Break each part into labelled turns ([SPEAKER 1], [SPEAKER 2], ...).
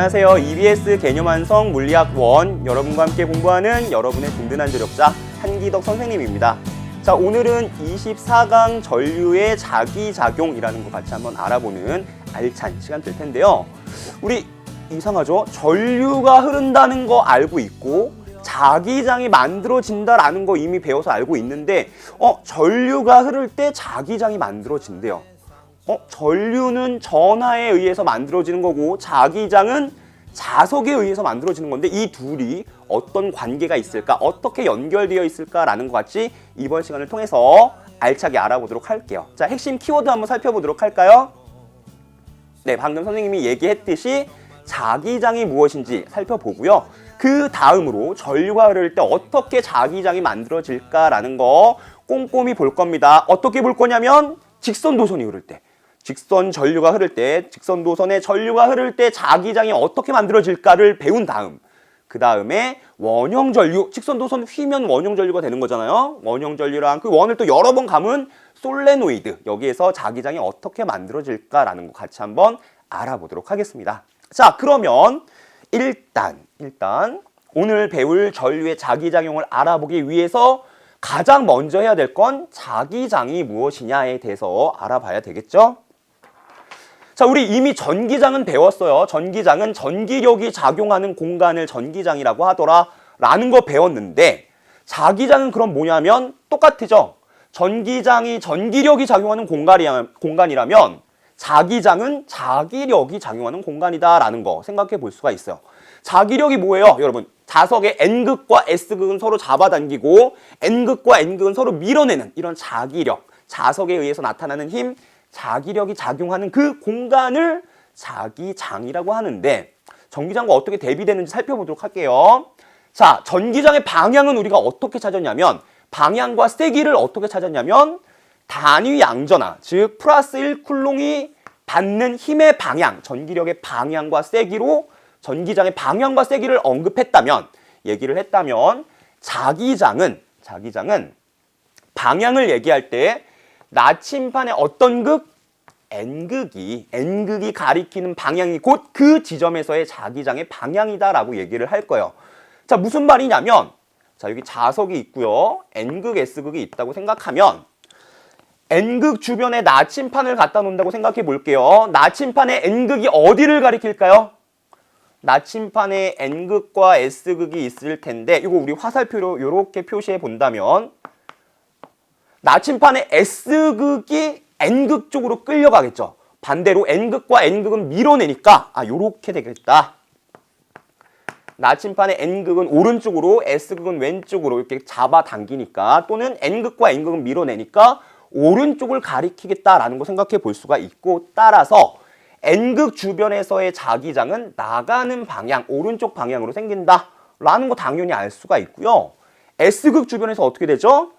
[SPEAKER 1] 안녕하세요. EBS 개념 완성 물리학 1 여러분과 함께 공부하는 여러분의 든든한 조력자 한기덕 선생님입니다. 자, 오늘은 24강 전류의 자기작용이라는 거 같이 한번 알아보는 알찬 시간 될 텐데요. 우리 이상하죠? 전류가 흐른다는 거 알고 있고 자기장이 만들어진다라는 거 이미 배워서 알고 있는데 전류가 흐를 때 자기장이 만들어진대요. 전류는 전하에 의해서 만들어지는 거고 자기장은 자석에 의해서 만들어지는 건데 이 둘이 어떤 관계가 있을까? 어떻게 연결되어 있을까라는 것 같이 이번 시간을 통해서 알차게 알아보도록 할게요. 자, 핵심 키워드 한번 살펴보도록 할까요? 네, 방금 선생님이 얘기했듯이 자기장이 무엇인지 살펴보고요. 그 다음으로 전류가 흐를 때 어떻게 자기장이 만들어질까라는 거 꼼꼼히 볼 겁니다. 어떻게 볼 거냐면 직선 도선이 흐를 때, 직선 전류가 흐를 때, 직선 도선의 전류가 흐를 때 자기장이 어떻게 만들어질까를 배운 다음, 그 다음에 원형 전류, 직선 도선 휘면 원형 전류가 되는 거잖아요. 원형 전류랑 그 원을 또 여러 번 감은 솔레노이드, 여기에서 자기장이 어떻게 만들어질까라는 거 같이 한번 알아보도록 하겠습니다. 자, 그러면 일단 오늘 배울 전류의 자기작용을 알아보기 위해서 가장 먼저 해야 될 건 자기장이 무엇이냐에 대해서 알아봐야 되겠죠? 자, 우리 이미 전기장은 배웠어요. 전기장은 전기력이 작용하는 공간을 전기장이라고 하더라라는 거 배웠는데 자기장은 그럼 뭐냐면 똑같죠? 전기장이 전기력이 작용하는 공간이라면 자기장은 자기력이 작용하는 공간이다라는 거 생각해 볼 수가 있어요. 자기력이 뭐예요? 여러분, 자석의 N극과 S극은 서로 잡아당기고 N극과 N극은 서로 밀어내는 이런 자기력, 자석에 의해서 나타나는 힘, 자기력이 작용하는 그 공간을 자기장이라고 하는데 전기장과 어떻게 대비되는지 살펴보도록 할게요. 자, 전기장의 방향은 우리가 어떻게 찾았냐면 방향과 세기를 어떻게 찾았냐면 단위 양전하, 즉 플러스 1쿨롱이 받는 힘의 방향, 전기력의 방향과 세기로 전기장의 방향과 세기를 언급했다면, 얘기를 했다면 자기장은 방향을 얘기할 때 나침판의 어떤 극? N극이 가리키는 방향이 곧 그 지점에서의 자기장의 방향이다라고 얘기를 할 거예요. 자, 무슨 말이냐면 자, 여기 자석이 있고요. N극, S극이 있다고 생각하면 N극 주변에 나침판을 갖다 놓는다고 생각해 볼게요. 나침판의 N극이 어디를 가리킬까요? 나침판에 N극과 S극이 있을 텐데 이거 우리 화살표로 이렇게 표시해 본다면 나침판의 S극이 N극 쪽으로 끌려가겠죠. 반대로 N극과 N극은 밀어내니까 요렇게 되겠다. 나침판의 N극은 오른쪽으로 S극은 왼쪽으로 이렇게 잡아당기니까 또는 N극과 N극은 밀어내니까 오른쪽을 가리키겠다라는 거 생각해 볼 수가 있고 따라서 N극 주변에서의 자기장은 나가는 방향, 오른쪽 방향으로 생긴다라는 거 당연히 알 수가 있고요. S극 주변에서 어떻게 되죠?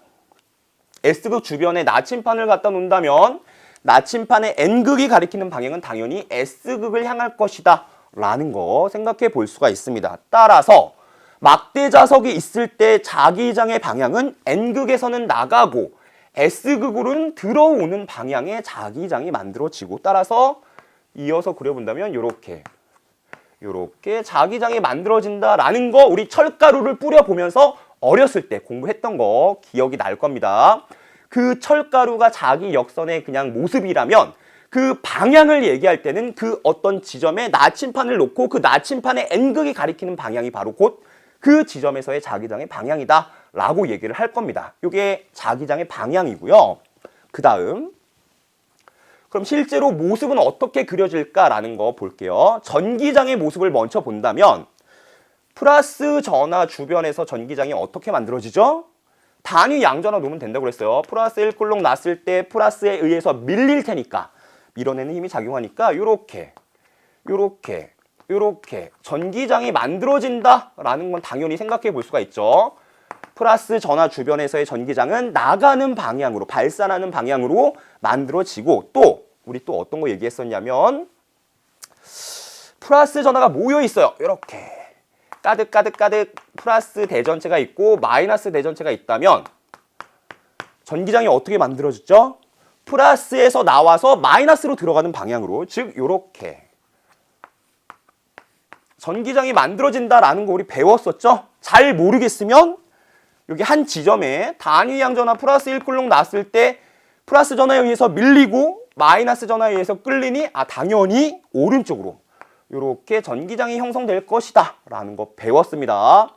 [SPEAKER 1] S극 주변에 나침판을 갖다 놓는다면 나침판의 N극이 가리키는 방향은 당연히 S극을 향할 것이다 라는 거 생각해 볼 수가 있습니다. 따라서 막대 자석이 있을 때 자기장의 방향은 N극에서는 나가고 S극으로는 들어오는 방향의 자기장이 만들어지고 따라서 이어서 그려본다면 요렇게 자기장이 만들어진다라는 거 우리 철가루를 뿌려보면서 어렸을 때 공부했던 거 기억이 날 겁니다. 그 철가루가 자기 역선의 그냥 모습이라면 그 방향을 얘기할 때는 그 어떤 지점에 나침판을 놓고 그 나침판의 N극이 가리키는 방향이 바로 곧 그 지점에서의 자기장의 방향이다 라고 얘기를 할 겁니다. 이게 자기장의 방향이고요. 그 다음 그럼 실제로 모습은 어떻게 그려질까라는 거 볼게요. 전기장의 모습을 먼저 본다면 플러스 전하 주변에서 전기장이 어떻게 만들어지죠? 단위 양전하 놓으면 된다고 그랬어요. 플러스 1쿨롱 놨을 때 플러스에 의해서 밀릴 테니까 밀어내는 힘이 작용하니까 요렇게 전기장이 만들어진다라는 건 당연히 생각해 볼 수가 있죠. 플러스 전하 주변에서의 전기장은 나가는 방향으로, 발산하는 방향으로 만들어지고 우리 또 어떤 거 얘기했었냐면 플러스 전하가 모여 있어요. 이렇게 가득 플러스 대전체가 있고 마이너스 대전체가 있다면 전기장이 어떻게 만들어졌죠? 플러스에서 나와서 마이너스로 들어가는 방향으로, 즉 요렇게 전기장이 만들어진다라는 거 우리 배웠었죠? 잘 모르겠으면 여기 한 지점에 단위양 전하 플러스 1쿨롱 놨을 때 플러스 전하에 의해서 밀리고 마이너스 전하에 의해서 끌리니 당연히 오른쪽으로 이렇게 전기장이 형성될 것이다 라는 거 배웠습니다.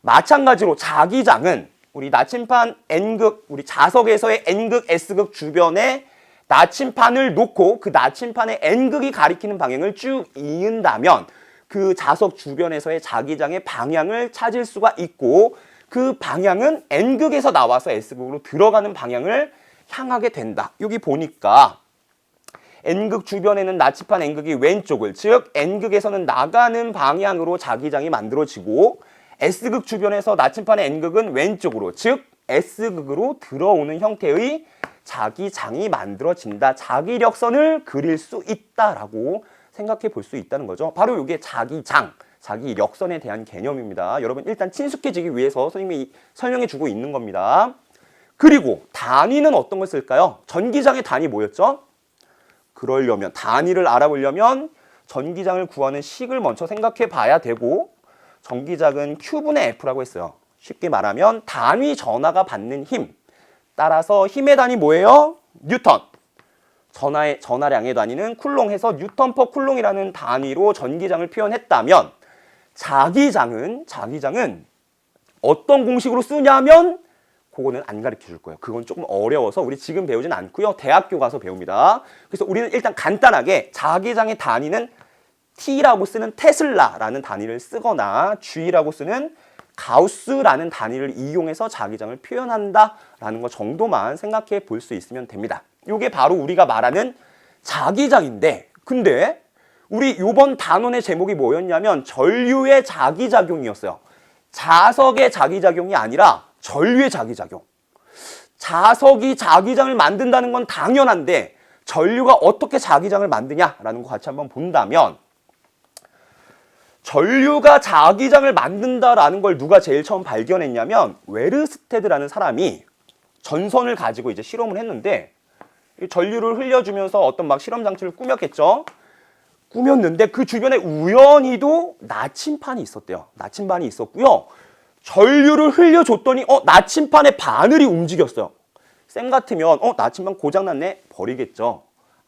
[SPEAKER 1] 마찬가지로 자기장은 우리 나침반 N극, 우리 자석에서의 N극, S극 주변에 나침판을 놓고 그 나침판의 N극이 가리키는 방향을 쭉 이은다면 그 자석 주변에서의 자기장의 방향을 찾을 수가 있고 그 방향은 N극에서 나와서 S극으로 들어가는 방향을 향하게 된다. 여기 보니까 N극 주변에는 나침판 N극이 왼쪽을, 즉 N극에서는 나가는 방향으로 자기장이 만들어지고 S극 주변에서 나침판의 N극은 왼쪽으로, 즉 S극으로 들어오는 형태의 자기장이 만들어진다. 자기력선을 그릴 수 있다라고 생각해 볼 수 있다는 거죠. 바로 이게 자기장, 자기력선에 대한 개념입니다. 여러분 일단 친숙해지기 위해서 선생님이 설명해 주고 있는 겁니다. 그리고 단위는 어떤 걸 쓸까요? 전기장의 단위 뭐였죠? 그러려면 단위를 알아보려면 전기장을 구하는 식을 먼저 생각해 봐야 되고 전기장은 Q분의 F라고 했어요. 쉽게 말하면 단위 전하가 받는 힘, 따라서 힘의 단위 뭐예요? 뉴턴. 전하량의 단위는 쿨롱 해서 뉴턴 퍼 쿨롱이라는 단위로 전기장을 표현했다면 자기장은 어떤 공식으로 쓰냐면 그거는 안 가르쳐 줄 거예요. 그건 조금 어려워서 우리 지금 배우진 않고요. 대학교 가서 배웁니다. 그래서 우리는 일단 간단하게 자기장의 단위는 T라고 쓰는 테슬라라는 단위를 쓰거나 G라고 쓰는 가우스라는 단위를 이용해서 자기장을 표현한다라는 것 정도만 생각해 볼 수 있으면 됩니다. 이게 바로 우리가 말하는 자기장인데, 근데 우리 이번 단원의 제목이 뭐였냐면 전류의 자기작용이었어요. 자석의 자기작용이 아니라 전류의 자기작용. 자석이 자기장을 만든다는 건 당연한데 전류가 어떻게 자기장을 만드냐라는 거 같이 한번 본다면 전류가 자기장을 만든다라는 걸 누가 제일 처음 발견했냐면 웨르스테드라는 사람이 전선을 가지고 이제 실험을 했는데 전류를 흘려주면서 어떤 막 실험 장치를 꾸몄겠죠. 꾸몄는데 그 주변에 우연히도 나침판이 있었대요. 나침반이 있었고요. 전류를 흘려줬더니 나침판의 바늘이 움직였어요. 쌤 같으면 나침반 고장났네 버리겠죠.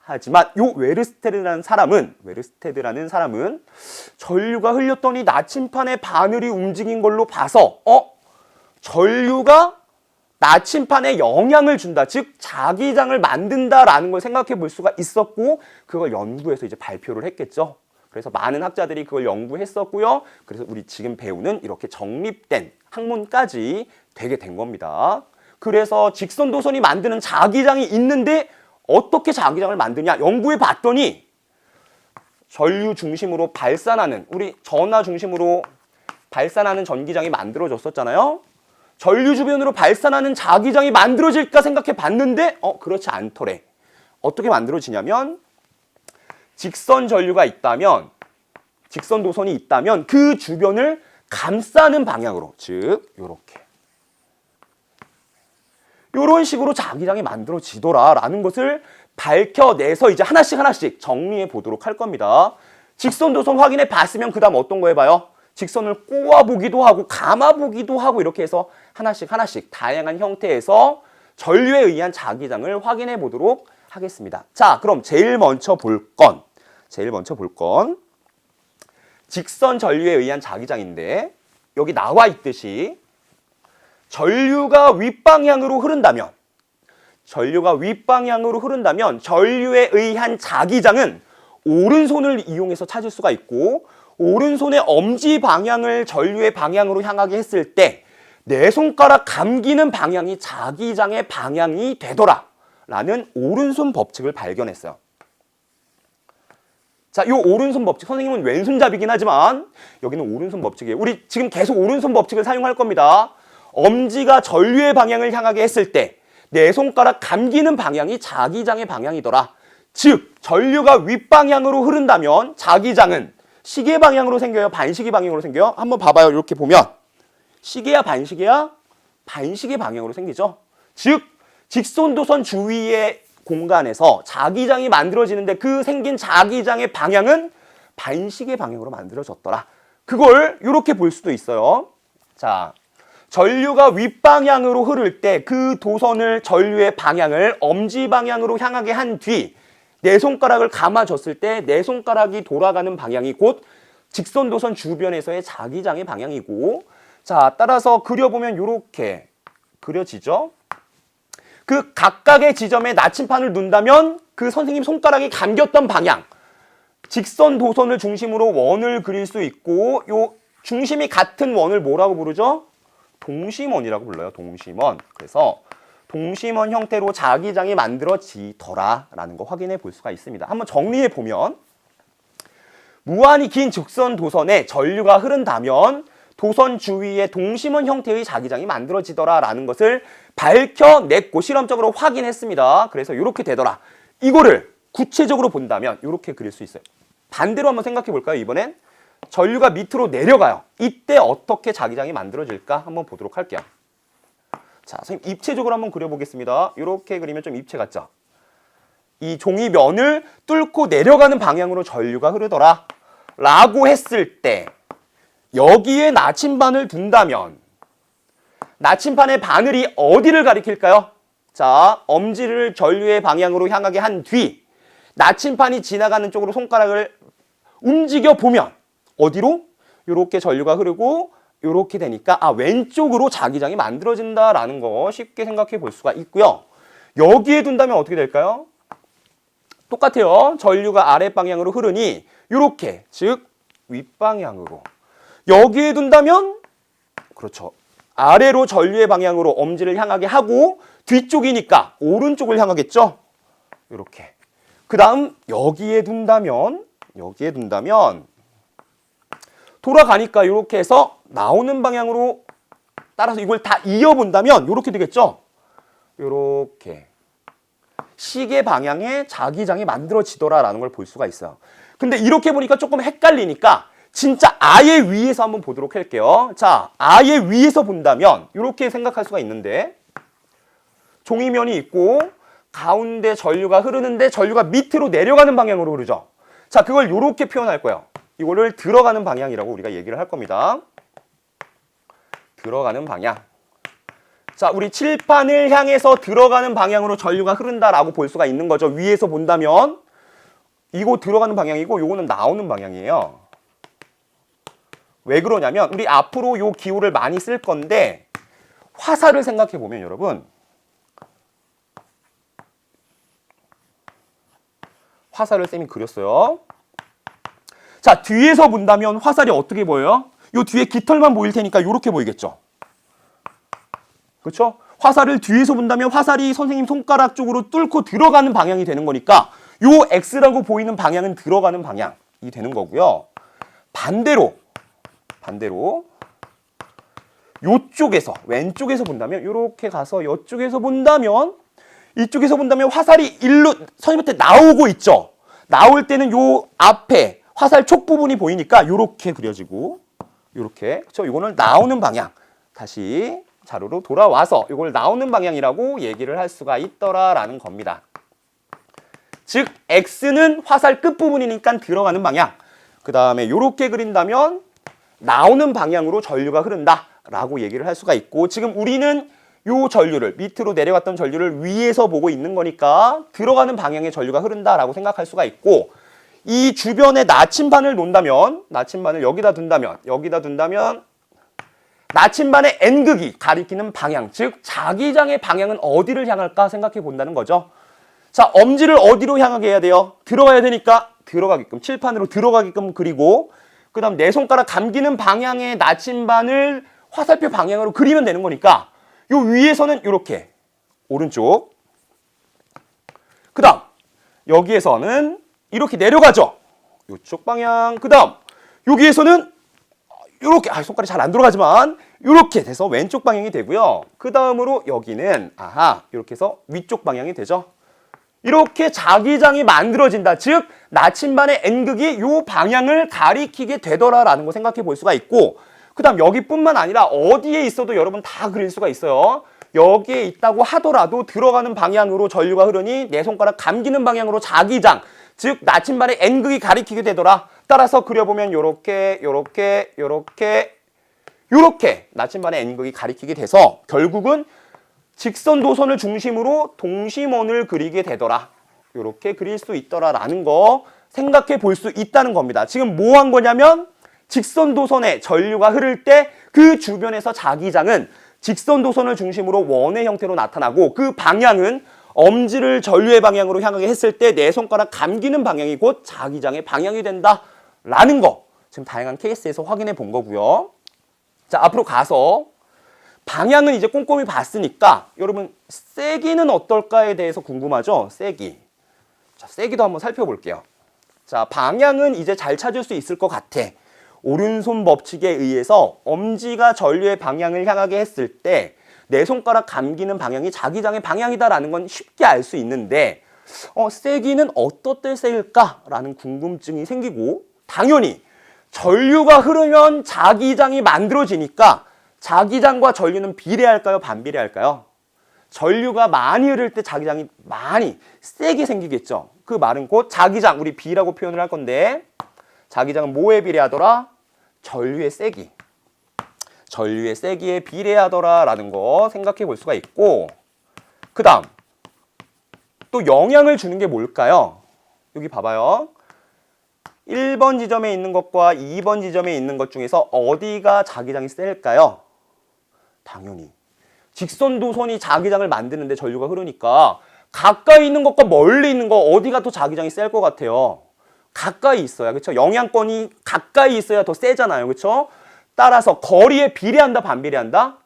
[SPEAKER 1] 하지만 요 웨르스테드라는 사람은 전류가 흘렸더니 나침판의 바늘이 움직인 걸로 봐서 전류가 나침판에 영향을 준다. 즉 자기장을 만든다라는 걸 생각해 볼 수가 있었고 그걸 연구해서 이제 발표를 했겠죠. 그래서 많은 학자들이 그걸 연구했었고요. 그래서 우리 지금 배우는 이렇게 정립된 학문까지 되게 된 겁니다. 그래서 직선도선이 만드는 자기장이 있는데 어떻게 자기장을 만드냐 연구해 봤더니 전류 중심으로 발산하는 우리 전하 중심으로 발산하는 전기장이 만들어졌었잖아요. 전류 주변으로 발산하는 자기장이 만들어질까 생각해 봤는데 그렇지 않더래. 어떻게 만들어지냐면 직선 전류가 있다면 직선 도선이 있다면 그 주변을 감싸는 방향으로 즉 요런 식으로 자기장이 만들어지더라라는 것을 밝혀내서 이제 하나씩 정리해 보도록 할 겁니다. 직선 도선 확인해 봤으면 그 다음 어떤 거 해봐요? 직선을 꼬아보기도 하고 감아보기도 하고 이렇게 해서 하나씩 다양한 형태에서 전류에 의한 자기장을 확인해 보도록 하겠습니다. 자, 그럼 제일 먼저 볼 건 직선 전류에 의한 자기장인데 여기 나와 있듯이 전류가 윗방향으로 흐른다면 전류에 의한 자기장은 오른손을 이용해서 찾을 수가 있고 오른손의 엄지 방향을 전류의 방향으로 향하게 했을 때 내 손가락 감기는 방향이 자기장의 방향이 되더라 라는 오른손 법칙을 발견했어요. 자, 이 오른손 법칙, 선생님은 왼손잡이긴 하지만 여기는 오른손 법칙이에요. 우리 지금 계속 오른손 법칙을 사용할 겁니다. 엄지가 전류의 방향을 향하게 했을 때 내 손가락 감기는 방향이 자기장의 방향이더라. 즉 전류가 윗방향으로 흐른다면 자기장은 시계 방향으로 생겨요? 반시계 방향으로 생겨요? 한번 봐봐요. 이렇게 보면 시계야 반시계야? 반시계 방향으로 생기죠. 즉 직선도선 주위의 공간에서 자기장이 만들어지는데 그 생긴 자기장의 방향은 반시계 방향으로 만들어졌더라. 그걸 이렇게 볼 수도 있어요. 자, 전류가 윗방향으로 흐를 때 그 도선을 전류의 방향을 엄지 방향으로 향하게 한 뒤 내 손가락을 감아줬을 때 내 손가락이 돌아가는 방향이 곧 직선 도선 주변에서의 자기장의 방향이고, 자, 따라서 그려보면 이렇게 그려지죠. 그 각각의 지점에 나침판을 둔다면 그 선생님 손가락이 감겼던 방향, 직선 도선을 중심으로 원을 그릴 수 있고, 요 중심이 같은 원을 뭐라고 부르죠? 동심원이라고 불러요. 동심원. 그래서 동심원 형태로 자기장이 만들어지더라라는 거 확인해 볼 수가 있습니다. 한번 정리해 보면, 무한히 긴 직선 도선에 전류가 흐른다면 도선 주위에 동심원 형태의 자기장이 만들어지더라라는 것을 밝혀냈고 실험적으로 확인했습니다. 그래서 이렇게 되더라. 이거를 구체적으로 본다면 이렇게 그릴 수 있어요. 반대로 한번 생각해 볼까요? 이번엔 전류가 밑으로 내려가요. 이때 어떻게 자기장이 만들어질까 한번 보도록 할게요. 자, 선생님 입체적으로 한번 그려보겠습니다. 이렇게 그리면 좀 입체 같죠? 이 종이 면을 뚫고 내려가는 방향으로 전류가 흐르더라 라고 했을 때 여기에 나침반을 둔다면 나침반의 바늘이 어디를 가리킬까요? 자, 엄지를 전류의 방향으로 향하게 한 뒤 나침반이 지나가는 쪽으로 손가락을 움직여 보면 어디로? 이렇게 전류가 흐르고 이렇게 되니까 왼쪽으로 자기장이 만들어진다라는 거 쉽게 생각해 볼 수가 있고요. 여기에 둔다면 어떻게 될까요? 똑같아요. 전류가 아랫방향으로 흐르니 이렇게, 즉 윗방향으로. 여기에 둔다면 그렇죠. 아래로 전류의 방향으로 엄지를 향하게 하고 뒤쪽이니까 오른쪽을 향하겠죠? 이렇게. 그 다음 여기에 둔다면 돌아가니까 이렇게 해서 나오는 방향으로 따라서 이걸 다 이어본다면 이렇게 되겠죠? 이렇게. 시계 방향에 자기장이 만들어지더라라는 걸 볼 수가 있어요. 근데 이렇게 보니까 조금 헷갈리니까 진짜 아예 위에서 한번 보도록 할게요. 자, 아예 위에서 본다면 이렇게 생각할 수가 있는데 종이면이 있고 가운데 전류가 흐르는데 전류가 밑으로 내려가는 방향으로 흐르죠. 자, 그걸 이렇게 표현할 거예요. 이거를 들어가는 방향이라고 우리가 얘기를 할 겁니다. 들어가는 방향. 자, 우리 칠판을 향해서 들어가는 방향으로 전류가 흐른다라고 볼 수가 있는 거죠. 위에서 본다면 이거 들어가는 방향이고 요거는 나오는 방향이에요. 왜 그러냐면 우리 앞으로 요 기호를 많이 쓸 건데 화살을 생각해 보면 여러분, 화살을 쌤이 그렸어요. 자, 뒤에서 본다면 화살이 어떻게 보여요? 요 뒤에 깃털만 보일 테니까 요렇게 보이겠죠? 그렇죠? 화살을 뒤에서 본다면 화살이 선생님 손가락 쪽으로 뚫고 들어가는 방향이 되는 거니까 요 X라고 보이는 방향은 들어가는 방향이 되는 거고요. 반대로 요쪽에서 왼쪽에서 본다면 요렇게 가서 요쪽에서 본다면 이쪽에서 본다면 화살이 일로 선생님한테 나오고 있죠. 나올 때는 요 앞에 화살 촉 부분이 보이니까 요렇게 그려지고 요렇게. 그렇죠? 요거는 나오는 방향. 다시 자료로 돌아와서 이걸 나오는 방향이라고 얘기를 할 수가 있더라라는 겁니다. 즉 X는 화살 끝부분이니까 들어가는 방향. 그 다음에 이렇게 그린다면 나오는 방향으로 전류가 흐른다라고 얘기를 할 수가 있고, 지금 우리는 요 전류를 밑으로 내려갔던 전류를 위에서 보고 있는 거니까 들어가는 방향의 전류가 흐른다라고 생각할 수가 있고, 이 주변에 나침반을 놓는다면 나침반을 여기다 둔다면 나침반의 N극이 가리키는 방향, 즉 자기장의 방향은 어디를 향할까 생각해 본다는 거죠. 자, 엄지를 어디로 향하게 해야 돼요? 들어가야 되니까 들어가게끔, 칠판으로 들어가게끔 그리고, 그 다음 내 손가락 감기는 방향의 나침반을 화살표 방향으로 그리면 되는 거니까 요 위에서는 이렇게 오른쪽, 그 다음 여기에서는 이렇게 내려가죠. 요쪽 방향. 그 다음 여기에서는 이렇게, 손가락이 잘 안 들어가지만 이렇게 돼서 왼쪽 방향이 되고요. 그 다음으로 여기는 이렇게 해서 위쪽 방향이 되죠. 이렇게 자기장이 만들어진다. 즉 나침반의 N극이 이 방향을 가리키게 되더라라는 거 생각해 볼 수가 있고, 그 다음 여기뿐만 아니라 어디에 있어도 여러분 다 그릴 수가 있어요. 여기에 있다고 하더라도 들어가는 방향으로 전류가 흐르니 내 손가락 감기는 방향으로 자기장, 즉 나침반의 N극이 가리키게 되더라. 따라서 그려보면 요렇게 요렇게 요렇게 요렇게 나침반의 N극이 가리키게 돼서 결국은 직선 도선을 중심으로 동심원을 그리게 되더라. 요렇게 그릴 수 있더라라는 거 생각해 볼 수 있다는 겁니다. 지금 뭐 한 거냐면 직선 도선에 전류가 흐를 때 그 주변에서 자기장은 직선 도선을 중심으로 원의 형태로 나타나고 그 방향은 엄지를 전류의 방향으로 향하게 했을 때 내 손가락 감기는 방향이 곧 자기장의 방향이 된다라는 거 지금 다양한 케이스에서 확인해 본 거고요. 자, 앞으로 가서 방향은 이제 꼼꼼히 봤으니까 여러분 세기는 어떨까에 대해서 궁금하죠? 세기. 자, 세기도 한번 살펴볼게요. 자, 방향은 이제 잘 찾을 수 있을 것 같아. 오른손 법칙에 의해서 엄지가 전류의 방향을 향하게 했을 때 내 손가락 감기는 방향이 자기장의 방향이다라는 건 쉽게 알 수 있는데 세기는 어떻게 세일까라는 궁금증이 생기고 당연히 전류가 흐르면 자기장이 만들어지니까 자기장과 전류는 비례할까요? 반비례할까요? 전류가 많이 흐를 때 자기장이 많이 세게 생기겠죠. 그 말은 곧 자기장, 우리 B라고 표현을 할 건데 자기장은 뭐에 비례하더라? 전류의 세기. 전류의 세기에 비례하더라라는 거 생각해 볼 수가 있고 그 다음 또 영향을 주는 게 뭘까요? 여기 봐봐요. 1번 지점에 있는 것과 2번 지점에 있는 것 중에서 어디가 자기장이 셀까요? 당연히 직선 도선이 자기장을 만드는데 전류가 흐르니까 가까이 있는 것과 멀리 있는 거 어디가 더 자기장이 셀 것 같아요? 가까이 있어야, 그렇죠? 영향권이 가까이 있어야 더 세잖아요, 그렇죠? 따라서 거리에 비례한다, 반비례한다?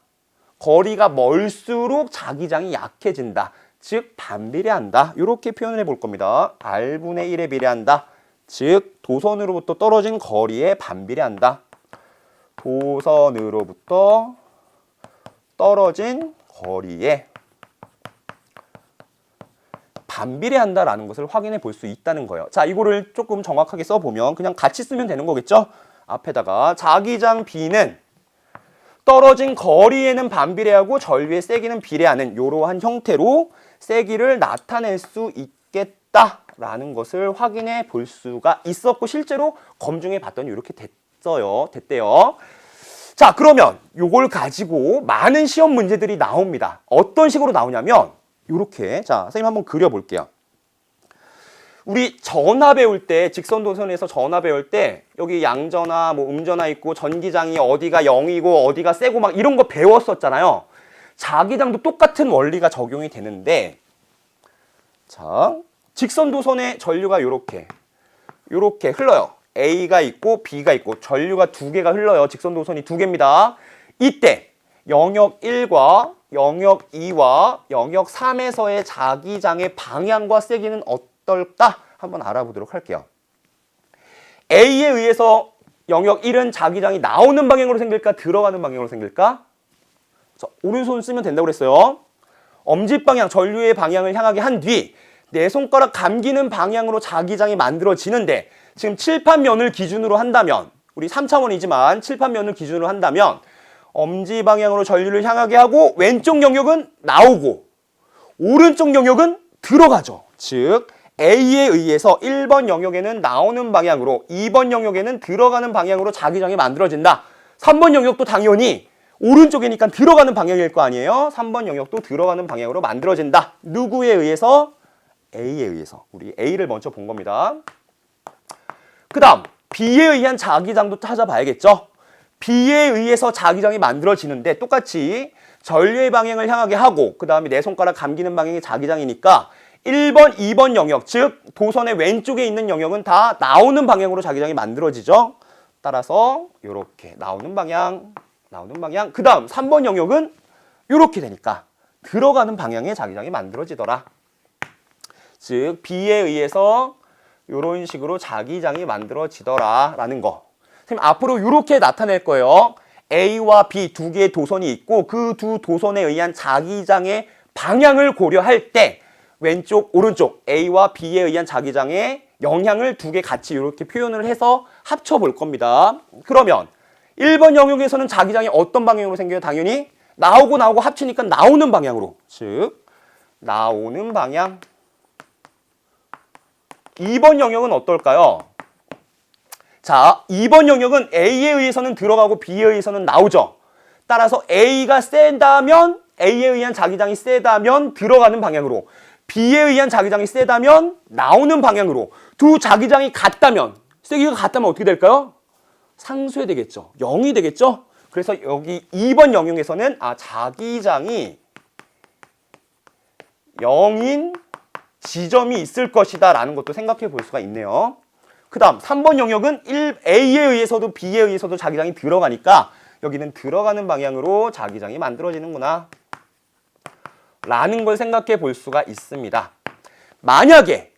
[SPEAKER 1] 거리가 멀수록 자기장이 약해진다. 즉 반비례한다. 이렇게 표현을 해볼 겁니다. R분의 1에 비례한다. 즉 도선으로부터 떨어진 거리에 반비례한다. 도선으로부터 떨어진 거리에 반비례한다라는 것을 확인해 볼 수 있다는 거예요. 자, 이거를 조금 정확하게 써보면 그냥 같이 쓰면 되는 거겠죠? 앞에다가 자기장 B는 떨어진 거리에는 반비례하고 전류의 세기는 비례하는 이러한 형태로 세기를 나타낼 수 있겠다라는 것을 확인해 볼 수가 있었고 실제로 검증해 봤더니 이렇게 됐대요. 자, 그러면 이걸 가지고 많은 시험 문제들이 나옵니다. 어떤 식으로 나오냐면 이렇게, 자, 선생님 한번 그려볼게요. 우리 전화 배울 때, 직선도선에서 전화 배울 때 여기 양전화, 뭐 음전화 있고 전기장이 어디가 0이고 어디가 세고 막 이런 거 배웠었잖아요. 자기장도 똑같은 원리가 적용이 되는데 자, 직선도선에 전류가 요렇게 흘러요. A가 있고 B가 있고 전류가 두 개가 흘러요. 직선도선이 두 개입니다. 이때 영역 1과 영역 2와 영역 3에서의 자기장의 방향과 세기는 어떨까? 한번 알아보도록 할게요. A에 의해서 영역 1은 자기장이 나오는 방향으로 생길까? 들어가는 방향으로 생길까? 자, 오른손 쓰면 된다고 그랬어요. 엄지 방향, 전류의 방향을 향하게 한 뒤 내 손가락 감기는 방향으로 자기장이 만들어지는데 지금 칠판면을 기준으로 한다면 우리 3차원이지만 칠판면을 기준으로 한다면 엄지 방향으로 전류를 향하게 하고 왼쪽 영역은 나오고 오른쪽 영역은 들어가죠. 즉 A에 의해서 1번 영역에는 나오는 방향으로 2번 영역에는 들어가는 방향으로 자기장이 만들어진다. 3번 영역도 당연히 오른쪽이니까 들어가는 방향일 거 아니에요. 3번 영역도 들어가는 방향으로 만들어진다. 누구에 의해서? A에 의해서. 우리 A를 먼저 본 겁니다. 그 다음 B에 의한 자기장도 찾아봐야겠죠. B에 의해서 자기장이 만들어지는데 똑같이 전류의 방향을 향하게 하고 그 다음에 내 손가락 감기는 방향이 자기장이니까 1번, 2번 영역, 즉 도선의 왼쪽에 있는 영역은 다 나오는 방향으로 자기장이 만들어지죠. 따라서 이렇게 나오는 방향, 그 다음 3번 영역은 이렇게 되니까 들어가는 방향에 자기장이 만들어지더라. 즉 B에 의해서 이런 식으로 자기장이 만들어지더라 라는 거. 선생님 앞으로 이렇게 나타낼 거예요. A와 B 두 개의 도선이 있고 그 두 도선에 의한 자기장의 방향을 고려할 때 왼쪽, 오른쪽 A와 B에 의한 자기장의 영향을 두 개 같이 이렇게 표현을 해서 합쳐볼 겁니다. 그러면 1번 영역에서는 자기장이 어떤 방향으로 생겨요? 당연히 나오고 합치니까 나오는 방향으로. 즉 나오는 방향. 2번 영역은 어떨까요? 자, 2번 영역은 A에 의해서는 들어가고 B에 의해서는 나오죠. 따라서 A가 세다면, A에 의한 자기장이 세다면 들어가는 방향으로, B에 의한 자기장이 세다면 나오는 방향으로, 두 자기장이 같다면, 세기가 같다면 어떻게 될까요? 상쇄 되겠죠. 0이 되겠죠? 그래서 여기 2번 영역에서는 자기장이 0인 지점이 있을 것이다 라는 것도 생각해 볼 수가 있네요. 그 다음 3번 영역은 A에 의해서도 B에 의해서도 자기장이 들어가니까 여기는 들어가는 방향으로 자기장이 만들어지는구나 라는 걸 생각해 볼 수가 있습니다. 만약에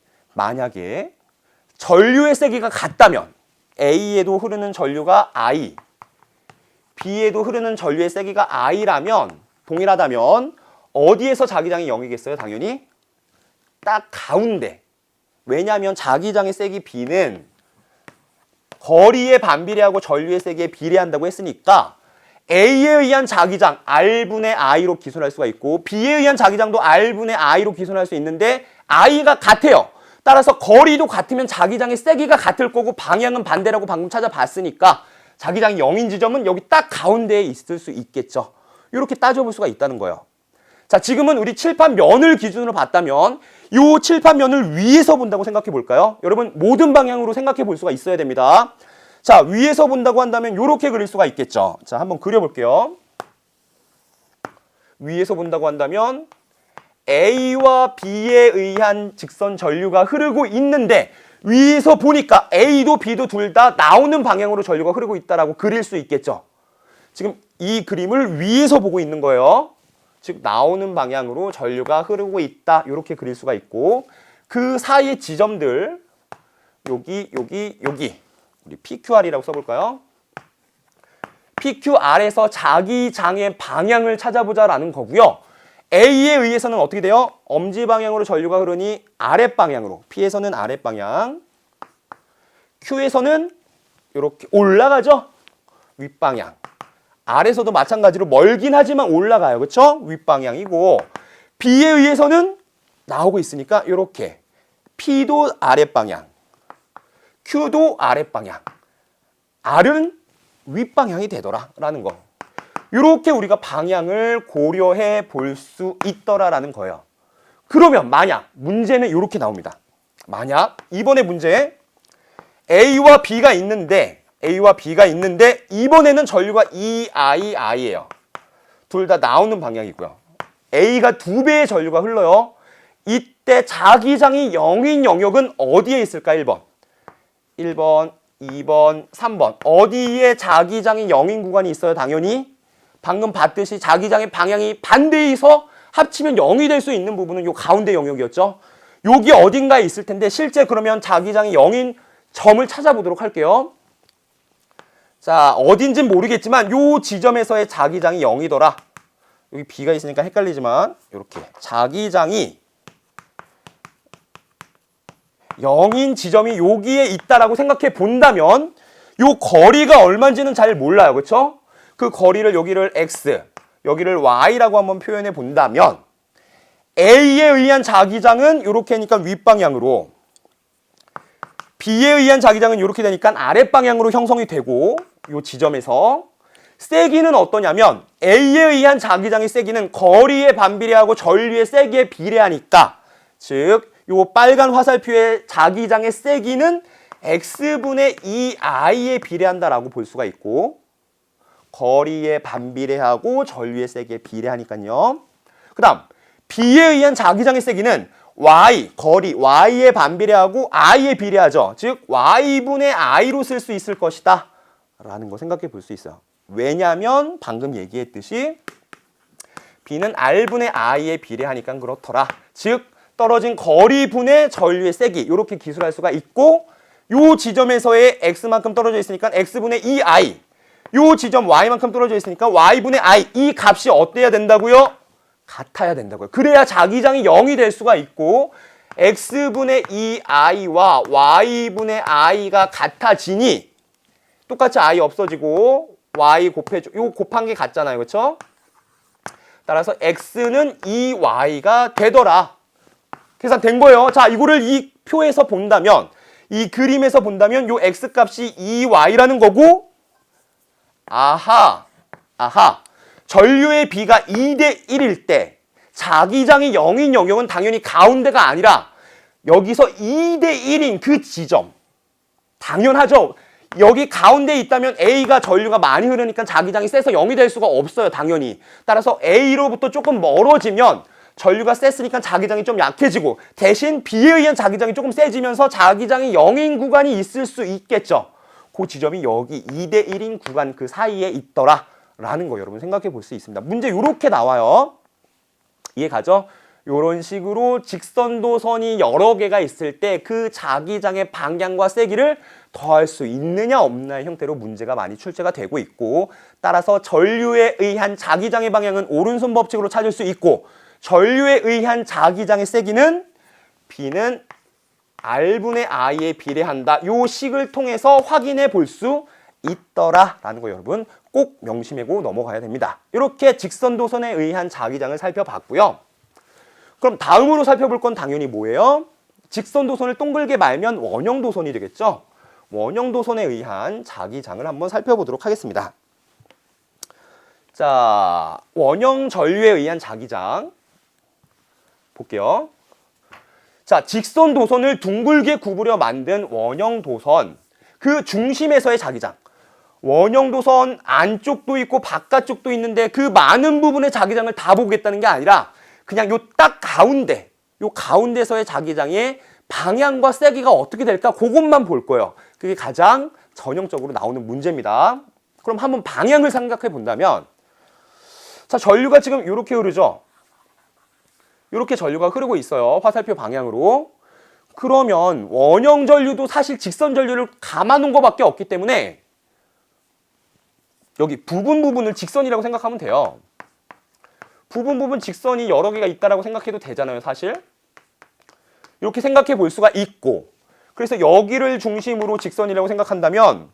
[SPEAKER 1] 전류의 세기가 같다면 A에도 흐르는 전류가 I, B에도 흐르는 전류의 세기가 I라면, 동일하다면 어디에서 자기장이 0이겠어요? 당연히 딱 가운데. 왜냐하면 자기장의 세기 B는 거리에 반비례하고 전류의 세기에 비례한다고 했으니까 A에 의한 자기장 R분의 I로 기술할 수가 있고 B에 의한 자기장도 R분의 I로 기술할 수 있는데 I가 같아요. 따라서 거리도 같으면 자기장의 세기가 같을 거고 방향은 반대라고 방금 찾아봤으니까 자기장이 0인 지점은 여기 딱 가운데에 있을 수 있겠죠. 이렇게 따져볼 수가 있다는 거예요. 자, 지금은 우리 칠판 면을 기준으로 봤다면 이 칠판 면을 위에서 본다고 생각해 볼까요? 여러분 모든 방향으로 생각해 볼 수가 있어야 됩니다. 자, 위에서 본다고 한다면 이렇게 그릴 수가 있겠죠. 자, 한번 그려볼게요. 위에서 본다고 한다면 A와 B에 의한 직선 전류가 흐르고 있는데 위에서 보니까 A도 B도 둘 다 나오는 방향으로 전류가 흐르고 있다라고 그릴 수 있겠죠. 지금 이 그림을 위에서 보고 있는 거예요. 즉 나오는 방향으로 전류가 흐르고 있다. 이렇게 그릴 수가 있고 그 사이의 지점들 여기 우리 PQR이라고 써볼까요? PQR에서 자기장의 방향을 찾아보자라는 거고요. A에 의해서는 어떻게 돼요? 엄지 방향으로 전류가 흐르니 아랫방향으로, P에서는 아랫방향, Q에서는 이렇게 올라가죠? 윗방향. R에서도 마찬가지로 멀긴 하지만 올라가요. 그렇죠? 윗방향이고 B에 의해서는 나오고 있으니까 이렇게 P도 아랫방향, Q도 아랫방향, R은 윗방향이 되더라라는 거. 이렇게 우리가 방향을 고려해 볼 수 있더라라는 거예요. 그러면 만약 문제는 이렇게 나옵니다. 만약 이번에 문제 A와 B가 있는데 이번에는 전류가 EII예요. 둘 다 나오는 방향이고요. A가 2배의 전류가 흘러요. 이때 자기장이 0인 영역은 어디에 있을까? 1번, 2번, 3번. 어디에 자기장이 0인 구간이 있어요? 당연히 방금 봤듯이 자기장의 방향이 반대에서 합치면 0이 될 수 있는 부분은 요 가운데 영역이었죠. 여기 어딘가에 있을 텐데 실제 그러면 자기장이 0인 점을 찾아보도록 할게요. 자, 어딘진 모르겠지만 요 지점에서의 자기장이 0이더라. 여기 B가 있으니까 헷갈리지만 이렇게 자기장이 0인 지점이 여기에 있다라고 생각해 본다면 요 거리가 얼마인지는 잘 몰라요. 그렇죠? 그 거리를 여기를 X, 여기를 Y라고 한번 표현해 본다면 A에 의한 자기장은 이렇게 하니까 윗방향으로, B에 의한 자기장은 이렇게 되니까 아랫방향으로 형성이 되고 이 지점에서 세기는 어떠냐면 A에 의한 자기장의 세기는 거리에 반비례하고 전류의 세기에 비례하니까 즉 이 빨간 화살표의 자기장의 세기는 X분의 2I에 비례한다라고 볼 수가 있고 거리에 반비례하고 전류의 세기에 비례하니까요. 그 다음 B에 의한 자기장의 세기는 Y, 거리, Y에 반비례하고 I에 비례하죠. 즉 Y분의 I로 쓸 수 있을 것이다 라는 거 생각해 볼 수 있어요. 왜냐하면 방금 얘기했듯이 B는 R분의 I에 비례하니까 그렇더라. 즉 떨어진 거리분의 전류의 세기 이렇게 기술할 수가 있고 요 지점에서의 X만큼 떨어져 있으니까 X분의 2I, 요 지점 Y만큼 떨어져 있으니까 Y분의 I, 이 값이 어때야 된다고요? 같아야 된다고요. 그래야 자기장이 0이 될 수가 있고 X분의 2I와 Y분의 I가 같아지니 똑같이 I 없어지고 Y 곱해줘. 요 곱한 게 같잖아요. 그렇죠? 따라서 X는 2Y가 되더라. 계산된 거예요. 자, 이거를 이 표에서 본다면, 이 그림에서 본다면 요 x값이 2y라는 거고, 아하. 전류의 비가 2대 1일 때 자기장이 0인 영역은 당연히 가운데가 아니라 여기서 2대 1인 그 지점. 당연하죠. 여기 가운데에 있다면 A가 전류가 많이 흐르니까 자기장이 세서 0이 될 수가 없어요. 당연히. 따라서 A로부터 조금 멀어지면 전류가 셌으니까 자기장이 좀 약해지고, 대신 B에 의한 자기장이 조금 세지면서 자기장이 0인 구간이 있을 수 있겠죠. 그 지점이 여기 2대 1인 구간 그 사이에 있더라 라는 거 여러분 생각해 볼 수 있습니다. 문제 이렇게 나와요. 이해 가죠? 이런 식으로 직선도선이 여러 개가 있을 때 그 자기장의 방향과 세기를 더할 수 있느냐 없느냐의 형태로 문제가 많이 출제가 되고 있고, 따라서 전류에 의한 자기장의 방향은 오른손 법칙으로 찾을 수 있고, 전류에 의한 자기장의 세기는 B는 R분의 I에 비례한다. 요 식을 통해서 확인해 볼 수 있더라라는 거 여러분 꼭 명심하고 넘어가야 됩니다. 이렇게 직선도선에 의한 자기장을 살펴봤고요. 그럼 다음으로 살펴볼 건 당연히 뭐예요? 직선도선을 동글게 말면 원형도선이 되겠죠? 원형도선에 의한 자기장을 한번 살펴보도록 하겠습니다. 자, 원형 전류에 의한 자기장 볼게요. 자, 직선도선을 둥글게 구부려 만든 원형도선, 그 중심에서의 자기장. 원형도선 안쪽도 있고 바깥쪽도 있는데 그 많은 부분의 자기장을 다 보겠다는 게 아니라 그냥 요 딱 가운데, 요 가운데서의 자기장의 방향과 세기가 어떻게 될까 그것만 볼 거예요. 그게 가장 전형적으로 나오는 문제입니다. 그럼 한번 방향을 생각해 본다면, 자, 전류가 지금 이렇게 흐르죠? 이렇게 전류가 흐르고 있어요. 화살표 방향으로. 그러면 원형 전류도 사실 직선 전류를 감아 놓은 것밖에 없기 때문에 여기 부분을 직선이라고 생각하면 돼요. 부분 직선이 여러 개가 있다라고 생각해도 되잖아요, 사실. 이렇게 생각해 볼 수가 있고, 그래서 여기를 중심으로 직선이라고 생각한다면,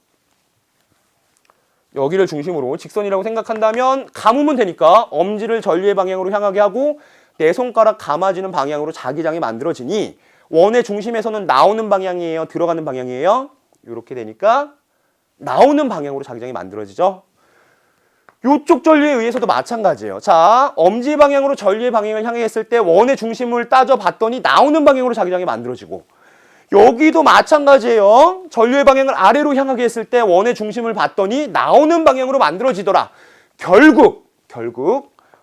[SPEAKER 1] 감으면 되니까 엄지를 전류의 방향으로 향하게 하고 내 손가락 감아지는 방향으로 자기장이 만들어지니, 원의 중심에서는 나오는 방향이에요, 들어가는 방향이에요? 이렇게 되니까 나오는 방향으로 자기장이 만들어지죠. 이쪽 전류에 의해서도 마찬가지예요. 자, 엄지 방향으로 전류의 방향을 향해 했을 때 원의 중심을 따져봤더니 나오는 방향으로 자기장이 만들어지고, 여기도 마찬가지예요. 전류의 방향을 아래로 향하게 했을 때 원의 중심을 봤더니 나오는 방향으로 만들어지더라. 결국